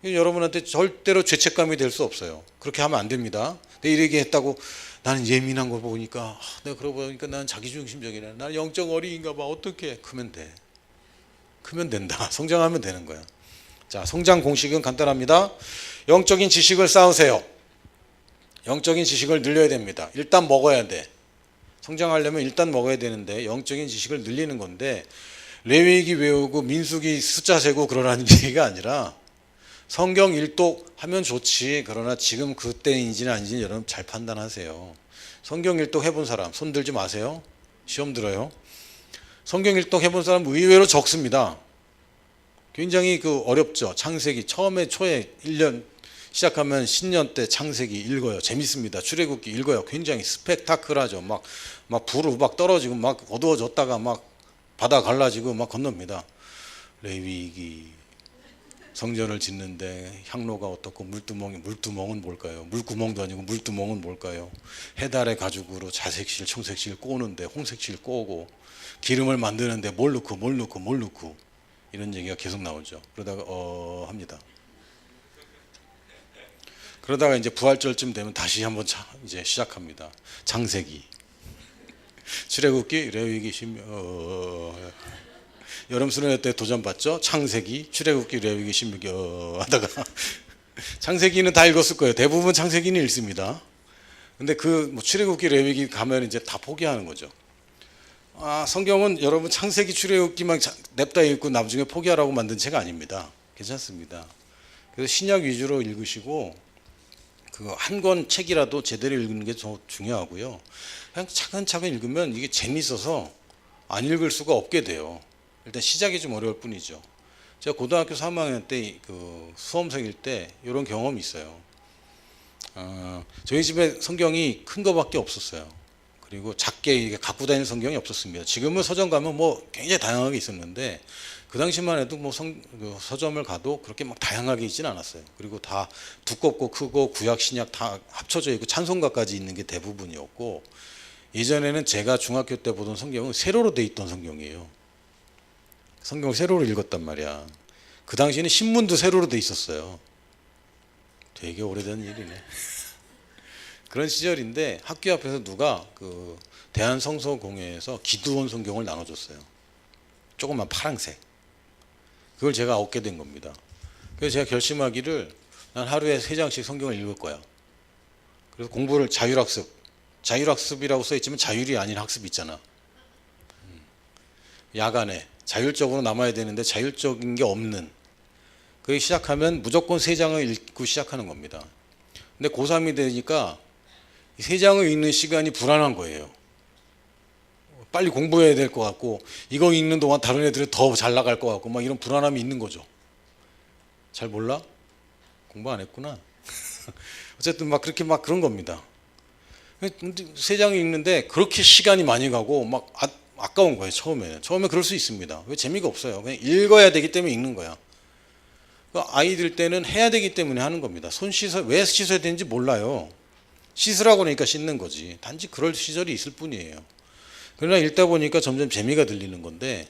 여러분한테 절대로 죄책감이 될 수 없어요. 그렇게 하면 안 됩니다. 내가 이렇게 했다고 나는 예민한 걸 보니까 내가 그러고 보니까 나는 자기중심적이네. 나는 영적 어린이인가 봐. 어떻게 크면 돼. 크면 된다. 성장하면 되는 거야. 자, 성장 공식은 간단합니다. 영적인 지식을 쌓으세요. 영적인 지식을 늘려야 됩니다. 일단 먹어야 돼. 성장하려면 일단 먹어야 되는데 영적인 지식을 늘리는 건데 레위기 외우고 민수기 숫자 세고 그러라는 얘기가 아니라 성경 일독 하면 좋지. 그러나 지금 그때인지는 아닌지는 여러분 잘 판단하세요. 성경 일독 해본 사람 손 들지 마세요. 시험 들어요. 성경 일독 해본 사람 의외로 적습니다. 굉장히 어렵죠. 창세기 처음에 초에 1년 시작하면 신년 때 창세기 읽어요. 재밌습니다. 출애굽기 읽어요. 굉장히 스펙타클하죠. 막 불 막 떨어지고 막 어두워졌다가 막 바다 갈라지고 막 건넙니다. 레위기 성전을 짓는데 향로가 어떻고 물두멍은 뭘까요? 물구멍도 아니고 물두멍은 뭘까요? 해달의 가죽으로 자색실 청색실 꼬는데 홍색실 꼬고 기름을 만드는데 뭘 넣고 이런 얘기가 계속 나오죠. 그러다가 합니다. 그러다가 이제 부활절쯤 되면 다시 한번 이제 시작합니다. 창세기, 출애굽기, 레위기, 여름 수련회 때 도전 받죠. 창세기, 출애굽기, 레위기, 신명기 하다가 창세기는 다 읽었을 거예요. 대부분 창세기는 읽습니다. 근데 출애굽기, 레위기 가면 이제 다 포기하는 거죠. 성경은 여러분 창세기, 출애굽기만 냅다 읽고 나중에 포기하라고 만든 책 아닙니다. 괜찮습니다. 그래서 신약 위주로 읽으시고 한 권 책이라도 제대로 읽는 게 더 중요하고요. 그냥 차근차근 읽으면 이게 재밌어서 안 읽을 수가 없게 돼요. 일단 시작이 좀 어려울 뿐이죠. 제가 고등학교 3학년 때 수험생일 때 이런 경험이 있어요. 저희 집에 성경이 큰 거밖에 없었어요. 그리고 작게 이게 갖고 다니는 성경이 없었습니다. 지금은 서점 가면 뭐 굉장히 다양하게 있었는데 그 당시만 해도 뭐 그 서점을 가도 그렇게 막 다양하게 있지는 않았어요. 그리고 다 두껍고 크고 구약 신약 다 합쳐져 있고 찬송가까지 있는 게 대부분이었고, 예전에는 제가 중학교 때 보던 성경은 세로로 돼 있던 성경이에요. 성경을 세로로 읽었단 말이야. 그 당시에는 신문도 세로로 돼 있었어요. 되게 오래된 일이네. 그런 시절인데 학교 앞에서 누가 그 대한성서공회에서 기도원 성경을 나눠줬어요. 조그만 파란색. 그걸 제가 얻게 된 겁니다. 그래서 제가 결심하기를 난 하루에 3장씩 성경을 읽을 거야. 그래서 공부를 자율학습이라고 써있지만 자율이 아닌 학습 있잖아. 야간에 자율적으로 남아야 되는데 자율적인 게 없는, 그게 시작하면 무조건 3장을 읽고 시작하는 겁니다. 근데 고3이 되니까 3장을 읽는 시간이 불안한 거예요. 빨리 공부해야 될 것 같고, 이거 읽는 동안 다른 애들이 더 잘 나갈 것 같고, 막 이런 불안함이 있는 거죠. 잘 몰라? 공부 안 했구나. 어쨌든 막 그렇게 막 그런 겁니다. 3장을 읽는데 그렇게 시간이 많이 가고 막 아까운 거예요. 처음에 그럴 수 있습니다. 왜? 재미가 없어요. 그냥 읽어야 되기 때문에 읽는 거야. 아이들 때는 해야 되기 때문에 하는 겁니다. 왜 씻어야 되는지 몰라요. 씻으라고 그러니까 씻는 거지. 단지 그럴 시절이 있을 뿐이에요. 그러나 읽다 보니까 점점 재미가 들리는 건데,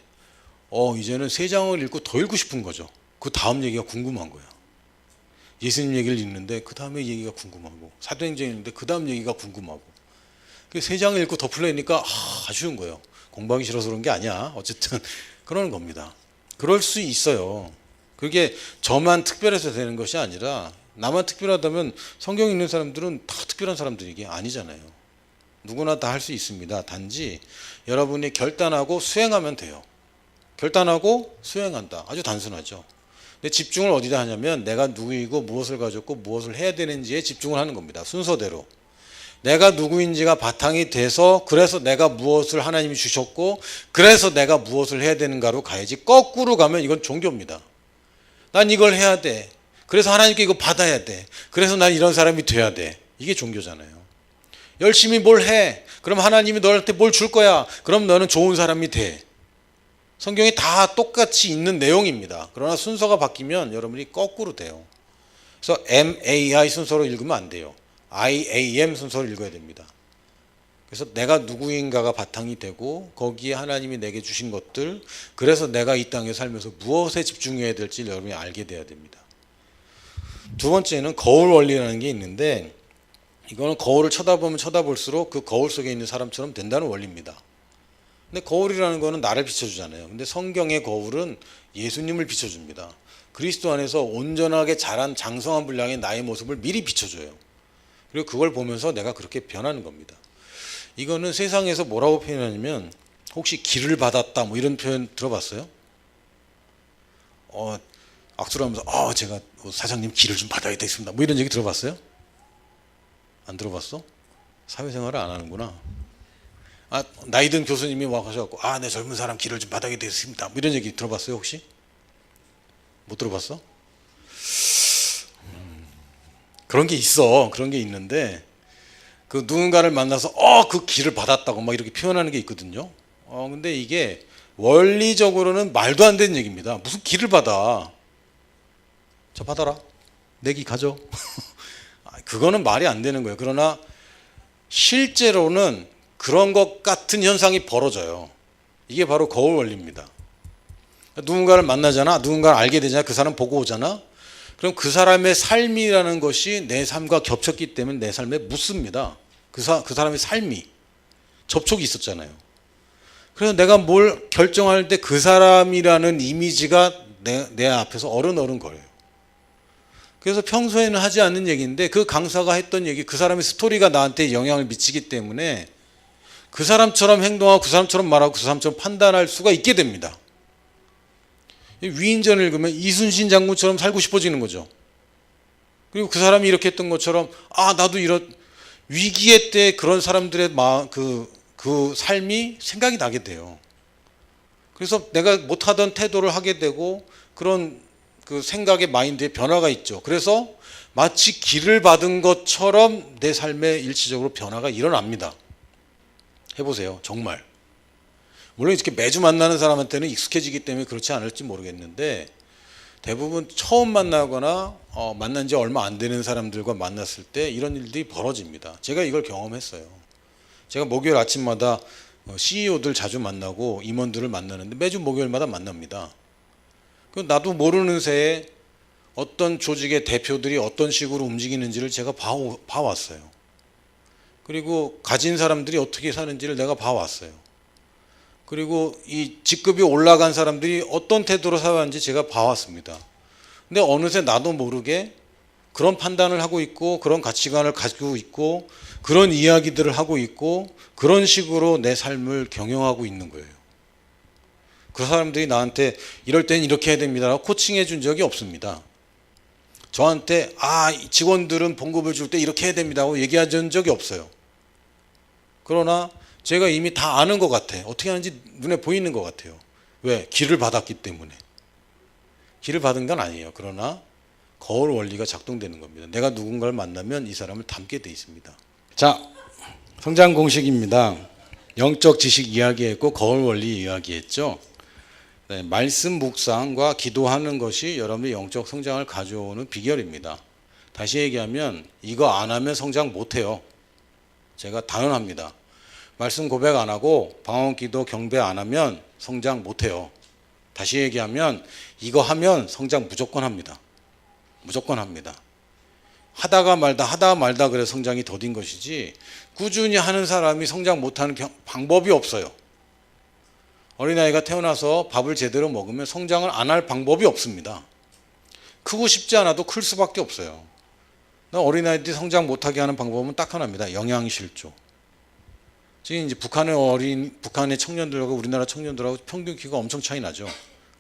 이제는 3장을 읽고 더 읽고 싶은 거죠. 그 다음 얘기가 궁금한 거야. 예수님 얘기를 읽는데 그 다음에 얘기가 궁금하고, 사도행전 읽는데 그 다음 얘기가 궁금하고. 그 3장을 읽고 덮으려니까 아쉬운 거예요. 공부하기 싫어서 그런 게 아니야. 어쨌든 그러는 겁니다. 그럴 수 있어요. 그게 저만 특별해서 되는 것이 아니라, 나만 특별하다면 성경 읽는 사람들은 다 특별한 사람들이 아니잖아요. 누구나 다 할 수 있습니다. 단지 여러분이 결단하고 수행하면 돼요. 결단하고 수행한다. 아주 단순하죠. 근데 집중을 어디다 하냐면 내가 누구이고 무엇을 가졌고 무엇을 해야 되는지에 집중을 하는 겁니다. 순서대로. 내가 누구인지가 바탕이 돼서, 그래서 내가 무엇을 하나님이 주셨고 그래서 내가 무엇을 해야 되는가로 가야지, 거꾸로 가면 이건 종교입니다. 난 이걸 해야 돼. 그래서 하나님께 이거 받아야 돼. 그래서 난 이런 사람이 돼야 돼. 이게 종교잖아요. 열심히 뭘 해. 그럼 하나님이 너한테 뭘 줄 거야. 그럼 너는 좋은 사람이 돼. 성경이 다 똑같이 있는 내용입니다. 그러나 순서가 바뀌면 여러분이 거꾸로 돼요. 그래서 MAI 순서로 읽으면 안 돼요. IAM 순서로 읽어야 됩니다. 그래서 내가 누구인가가 바탕이 되고, 거기에 하나님이 내게 주신 것들, 그래서 내가 이 땅에 살면서 무엇에 집중해야 될지 여러분이 알게 돼야 됩니다. 두 번째는 거울 원리라는 게 있는데, 이거는 거울을 쳐다보면 쳐다볼수록 그 거울 속에 있는 사람처럼 된다는 원리입니다. 근데 거울이라는 거는 나를 비춰주잖아요. 근데 성경의 거울은 예수님을 비춰줍니다. 그리스도 안에서 온전하게 자란 장성한 분량의 나의 모습을 미리 비춰줘요. 그리고 그걸 보면서 내가 그렇게 변하는 겁니다. 이거는 세상에서 뭐라고 표현하냐면, 혹시 기를 받았다 뭐 이런 표현 들어봤어요? 악수를 하면서 제가 사장님 기를 좀 받아야 되겠습니다 뭐 이런 얘기 들어봤어요? 안 들어봤어? 사회생활을 안 하는구나. 나이 든 교수님이 와가지고 내 젊은 사람 기를 좀 받아야 되겠습니다 뭐 이런 얘기 들어봤어요 혹시? 못 들어봤어? 그런 게 있어. 그런 게 있는데, 그 누군가를 만나서 그 기를 받았다고 막 이렇게 표현하는 게 있거든요. 근데 이게 원리적으로는 말도 안 되는 얘기입니다. 무슨 기를 받아? 자, 받아라. 내 기 가져. 그거는 말이 안 되는 거예요. 그러나 실제로는 그런 것 같은 현상이 벌어져요. 이게 바로 거울 원리입니다. 누군가를 만나잖아. 누군가를 알게 되잖아. 그 사람 보고 오잖아. 그럼 그 사람의 삶이라는 것이 내 삶과 겹쳤기 때문에 내 삶에 묻습니다. 그 사람의 삶이 접촉이 있었잖아요. 그래서 내가 뭘 결정할 때 그 사람이라는 이미지가 내 앞에서 어른어른 거려요. 그래서 평소에는 하지 않는 얘기인데, 그 강사가 했던 얘기, 그 사람의 스토리가 나한테 영향을 미치기 때문에 그 사람처럼 행동하고 그 사람처럼 말하고 그 사람처럼 판단할 수가 있게 됩니다. 위인전을 읽으면 이순신 장군처럼 살고 싶어지는 거죠. 그리고 그 사람이 이렇게 했던 것처럼 나도 이런 위기의 때 그런 사람들의 그 삶이 생각이 나게 돼요. 그래서 내가 못하던 태도를 하게 되고, 그런 그 생각의 마인드에 변화가 있죠. 그래서 마치 기를 받은 것처럼 내 삶에 일시적으로 변화가 일어납니다. 해보세요. 정말. 물론 이렇게 매주 만나는 사람한테는 익숙해지기 때문에 그렇지 않을지 모르겠는데 대부분 처음 만나거나 만난 지 얼마 안 되는 사람들과 만났을 때 이런 일들이 벌어집니다. 제가 이걸 경험했어요. 제가 목요일 아침마다 CEO들 자주 만나고 임원들을 만나는데 매주 목요일마다 만납니다. 나도 모르는 새에 어떤 조직의 대표들이 어떤 식으로 움직이는지를 제가 봐왔어요. 그리고 가진 사람들이 어떻게 사는지를 내가 봐왔어요. 그리고 이 직급이 올라간 사람들이 어떤 태도로 살아왔는지 제가 봐왔습니다. 근데 어느새 나도 모르게 그런 판단을 하고 있고 그런 가치관을 가지고 있고 그런 이야기들을 하고 있고 그런 식으로 내 삶을 경영하고 있는 거예요. 그 사람들이 나한테 이럴 땐 이렇게 해야 됩니다라고 코칭해 준 적이 없습니다. 저한테 직원들은 봉급을 줄 때 이렇게 해야 됩니다고 얘기해 준 적이 없어요. 그러나 제가 이미 다 아는 것 같아. 어떻게 하는지 눈에 보이는 것 같아요. 왜? 기를 받았기 때문에. 기를 받은 건 아니에요. 그러나 거울 원리가 작동되는 겁니다. 내가 누군가를 만나면 이 사람을 닮게 돼 있습니다. 자, 성장 공식입니다. 영적 지식 이야기했고 거울 원리 이야기했죠. 네, 말씀 묵상과 기도하는 것이 여러분의 영적 성장을 가져오는 비결입니다. 다시 얘기하면 이거 안 하면 성장 못해요. 제가 당연합니다. 말씀 고백 안 하고 방언 기도 경배 안 하면 성장 못해요. 다시 얘기하면 이거 하면 성장 무조건 합니다. 무조건 합니다. 하다가 말다 그래서 성장이 더딘 것이지 꾸준히 하는 사람이 성장 못하는 방법이 없어요. 어린아이가 태어나서 밥을 제대로 먹으면 성장을 안 할 방법이 없습니다. 크고 싶지 않아도 클 수밖에 없어요. 어린아이들이 성장 못하게 하는 방법은 딱 하나입니다. 영양실조. 지금 이제 북한의 청년들과 우리나라 청년들하고 평균 키가 엄청 차이 나죠.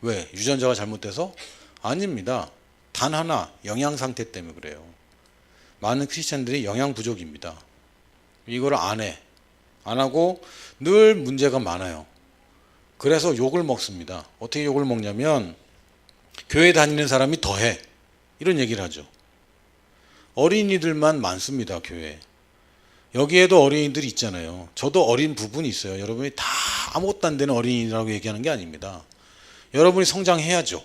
왜? 유전자가 잘못돼서? 아닙니다. 단 하나, 영양 상태 때문에 그래요. 많은 크리스찬들이 영양 부족입니다. 이거를 안 해. 안 하고 늘 문제가 많아요. 그래서 욕을 먹습니다. 어떻게 욕을 먹냐면 교회 다니는 사람이 더해. 이런 얘기를 하죠. 어린이들만 많습니다. 교회에. 여기에도 어린이들이 있잖아요. 저도 어린 부분이 있어요. 여러분이 다 아무것도 안 되는 어린이라고 얘기하는 게 아닙니다. 여러분이 성장해야죠.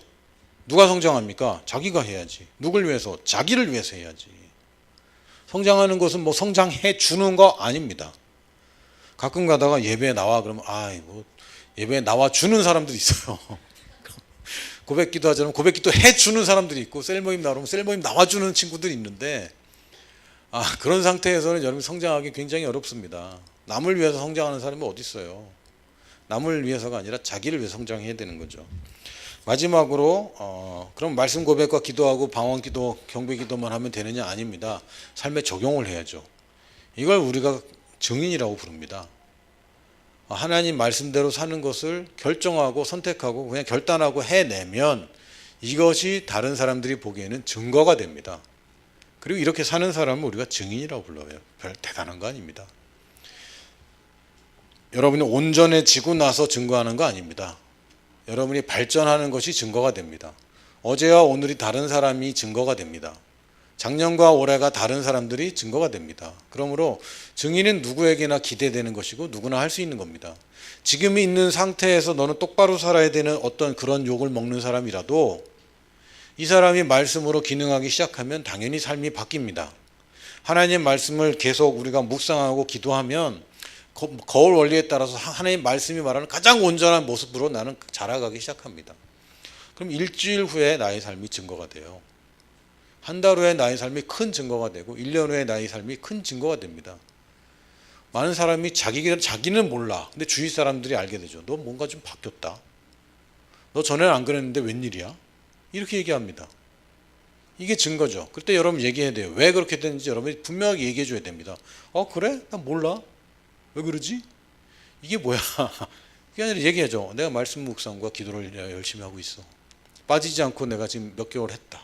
누가 성장합니까? 자기가 해야지. 누굴 위해서? 자기를 위해서 해야지. 성장하는 것은 뭐 성장해 주는 거 아닙니다. 가끔 가다가 예배에 나와 그러면 예배에 나와 주는 사람들이 있어요. 고백기도 하자면 고백기도 해 주는 사람들이 있고 셀모임 나오면 셀모임 나와 주는 친구들이 있는데 그런 상태에서는 여러분 성장하기 굉장히 어렵습니다. 남을 위해서 성장하는 사람이 어디 있어요? 남을 위해서가 아니라 자기를 위해 성장해야 되는 거죠. 마지막으로 그럼 말씀 고백과 기도하고 방언 기도, 경배 기도만 하면 되느냐? 아닙니다. 삶에 적용을 해야죠. 이걸 우리가 증인이라고 부릅니다. 하나님 말씀대로 사는 것을 결정하고 선택하고 그냥 결단하고 해내면 이것이 다른 사람들이 보기에는 증거가 됩니다. 그리고 이렇게 사는 사람은 우리가 증인이라고 불러요. 별 대단한 거 아닙니다. 여러분이 온전해지고 나서 증거하는 거 아닙니다. 여러분이 발전하는 것이 증거가 됩니다. 어제와 오늘이 다른 사람이 증거가 됩니다. 작년과 올해가 다른 사람들이 증거가 됩니다. 그러므로 증인은 누구에게나 기대되는 것이고 누구나 할 수 있는 겁니다. 지금 있는 상태에서 너는 똑바로 살아야 되는 어떤 그런 욕을 먹는 사람이라도 이 사람이 말씀으로 기능하기 시작하면 당연히 삶이 바뀝니다. 하나님 말씀을 계속 우리가 묵상하고 기도하면 거울 원리에 따라서 하나님 말씀이 말하는 가장 온전한 모습으로 나는 자라가기 시작합니다. 그럼 일주일 후에 나의 삶이 증거가 돼요. 한 달 후에 나의 삶이 큰 증거가 되고 1년 후에 나의 삶이 큰 증거가 됩니다. 많은 사람이 자기는 몰라. 근데 주위 사람들이 알게 되죠. 너 뭔가 좀 바뀌었다. 너 전에는 안 그랬는데 웬일이야? 이렇게 얘기합니다. 이게 증거죠. 그때 여러분 얘기해야 돼요. 왜 그렇게 됐는지 여러분이 분명하게 얘기해 줘야 됩니다. 그래? 난 몰라. 왜 그러지? 이게 뭐야? 그게 아니라 얘기해줘. 내가 말씀 묵상과 기도를 열심히 하고 있어. 빠지지 않고 내가 지금 몇 개월 했다.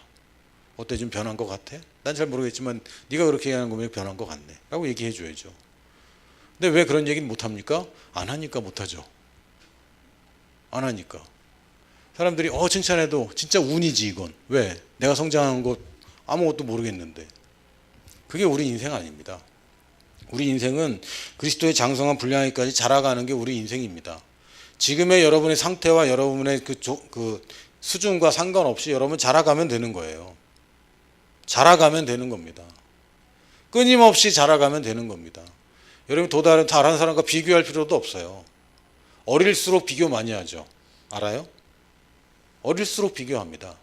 어때? 좀 변한 것 같아? 난 잘 모르겠지만 네가 그렇게 얘기하는 거면 변한 것 같네 라고 얘기해 줘야죠. 근데 왜 그런 얘기는 못합니까? 안 하니까 못하죠. 안 하니까. 사람들이 칭찬해도 진짜 운이지 이건. 왜? 내가 성장한 것 아무것도 모르겠는데. 그게 우리 인생 아닙니다. 우리 인생은 그리스도의 장성한 분량에까지 자라가는 게 우리 인생입니다. 지금의 여러분의 상태와 여러분의 그 수준과 상관없이 여러분 자라가면 되는 거예요. 자라가면 되는 겁니다. 끊임없이 자라가면 되는 겁니다. 여러분 다른 사람과 비교할 필요도 없어요. 어릴수록 비교 많이 하죠. 알아요? 어릴수록 비교합니다.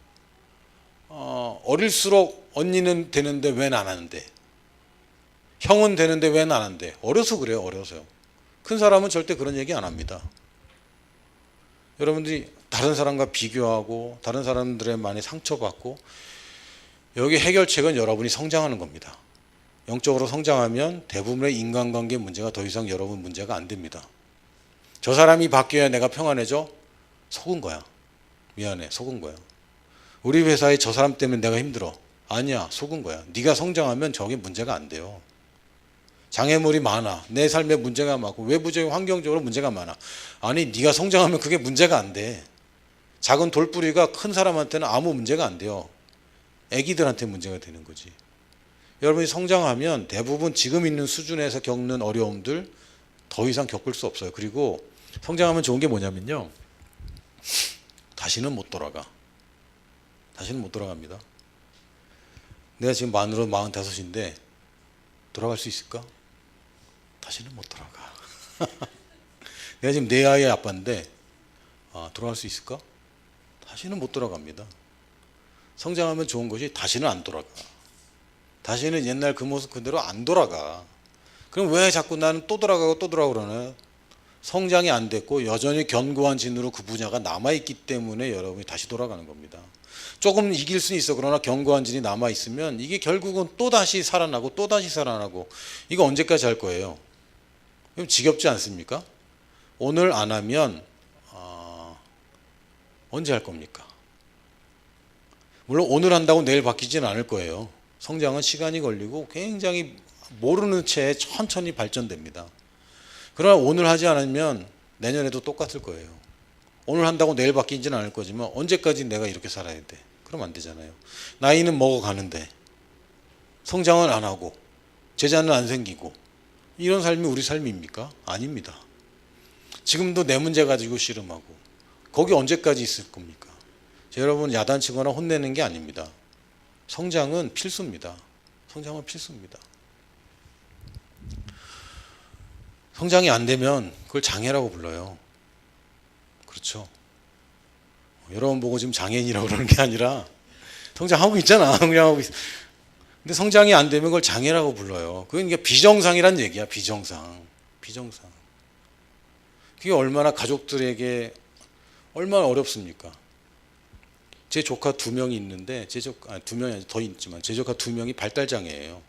어릴수록 언니는 되는데 왜 난 안 돼? 형은 되는데 왜 난 안 돼? 어려서 그래요. 어려서요. 큰 사람은 절대 그런 얘기 안 합니다. 여러분들이 다른 사람과 비교하고 다른 사람들의 많이 상처받고, 여기 해결책은 여러분이 성장하는 겁니다. 영적으로 성장하면 대부분의 인간관계 문제가 더 이상 여러분 문제가 안 됩니다. 저 사람이 바뀌어야 내가 평안해져? 속은 거야. 미안해, 속은 거야. 우리 회사에 저 사람 때문에 내가 힘들어. 아니야, 속은 거야. 네가 성장하면 저게 문제가 안 돼요. 장애물이 많아. 내 삶에 문제가 많고 외부적인 환경적으로 문제가 많아. 아니, 네가 성장하면 그게 문제가 안 돼. 작은 돌뿌리가 큰 사람한테는 아무 문제가 안 돼요. 애기들한테 문제가 되는 거지. 여러분이 성장하면 대부분 지금 있는 수준에서 겪는 어려움들 더 이상 겪을 수 없어요. 그리고 성장하면 좋은 게 뭐냐면요, 다시는 못 돌아가. 다시는 못 돌아갑니다. 내가 지금 만으로 45인데 돌아갈 수 있을까? 다시는 못 돌아가. 내가 지금 네 아이의 아빠인데 돌아갈 수 있을까? 다시는 못 돌아갑니다. 성장하면 좋은 것이 다시는 안 돌아가. 다시는 옛날 그 모습 그대로 안 돌아가. 그럼 왜 자꾸 나는 또 돌아가고 또 돌아가고 그러나요? 성장이 안 됐고 여전히 견고한 진으로 그 분야가 남아있기 때문에 여러분이 다시 돌아가는 겁니다. 조금 이길 수는 있어. 그러나 견고한 진이 남아있으면 이게 결국은 또다시 살아나고 또다시 살아나고, 이거 언제까지 할 거예요? 그럼 지겹지 않습니까? 오늘 안 하면 언제 할 겁니까? 물론 오늘 한다고 내일 바뀌지는 않을 거예요. 성장은 시간이 걸리고 굉장히 모르는 채 천천히 발전됩니다. 그러나 오늘 하지 않으면 내년에도 똑같을 거예요. 오늘 한다고 내일 바뀌지는 않을 거지만 언제까지 내가 이렇게 살아야 돼? 그럼 안 되잖아요. 나이는 먹어가는데 성장은 안 하고 제자는 안 생기고, 이런 삶이 우리 삶입니까? 아닙니다. 지금도 내 문제 가지고 씨름하고 거기 언제까지 있을 겁니까? 여러분 야단치거나 혼내는 게 아닙니다. 성장은 필수입니다. 성장은 필수입니다. 성장이 안 되면 그걸 장애라고 불러요. 그렇죠? 여러분 보고 지금 장애인이라고 그러는 게 아니라 성장하고 있잖아. 성장하고 있어. 근데 성장이 안 되면 그걸 장애라고 불러요. 그게 그러니까 비정상이란 얘기야. 비정상. 그게 얼마나 가족들에게 얼마나 어렵습니까? 제 조카 2명이 있는데, 2명이 아니라 더 있지만 제 조카 2명이 발달장애예요.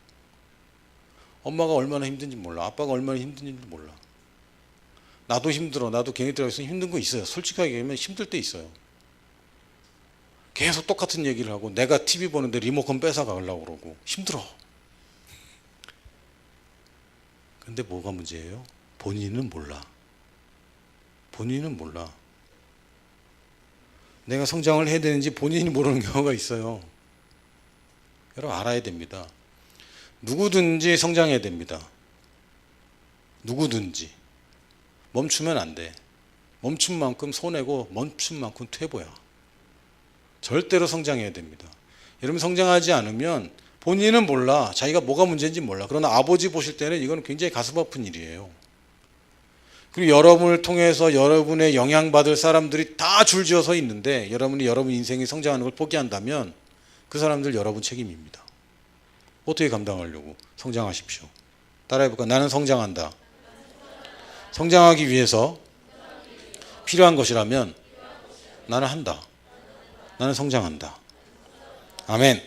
엄마가 얼마나 힘든지 몰라. 아빠가 얼마나 힘든지 몰라. 나도 힘들어. 나도 걔네들하고 있으면 힘든 거 있어요. 솔직하게 얘기하면 힘들 때 있어요. 계속 똑같은 얘기를 하고 내가 TV 보는데 리모컨 뺏어가려고 그러고 힘들어. 근데 뭐가 문제예요? 본인은 몰라. 본인은 몰라. 내가 성장을 해야 되는지 본인이 모르는 경우가 있어요. 여러분 알아야 됩니다. 누구든지 성장해야 됩니다. 누구든지. 멈추면 안 돼. 멈춘 만큼 손해고 멈춘 만큼 퇴보야. 절대로 성장해야 됩니다. 여러분 성장하지 않으면 본인은 몰라. 자기가 뭐가 문제인지 몰라. 그러나 아버지 보실 때는 이건 굉장히 가슴 아픈 일이에요. 그리고 여러분을 통해서 여러분의 영향받을 사람들이 다 줄지어 서 있는데 여러분이 여러분 인생이 성장하는 걸 포기한다면 그 사람들 여러분 책임입니다. 어떻게 감당하려고? 성장하십시오. 따라해볼까? 나는 성장한다. 성장하기 위해서 필요한 것이라면 나는 한다. 나는 성장한다. 아멘.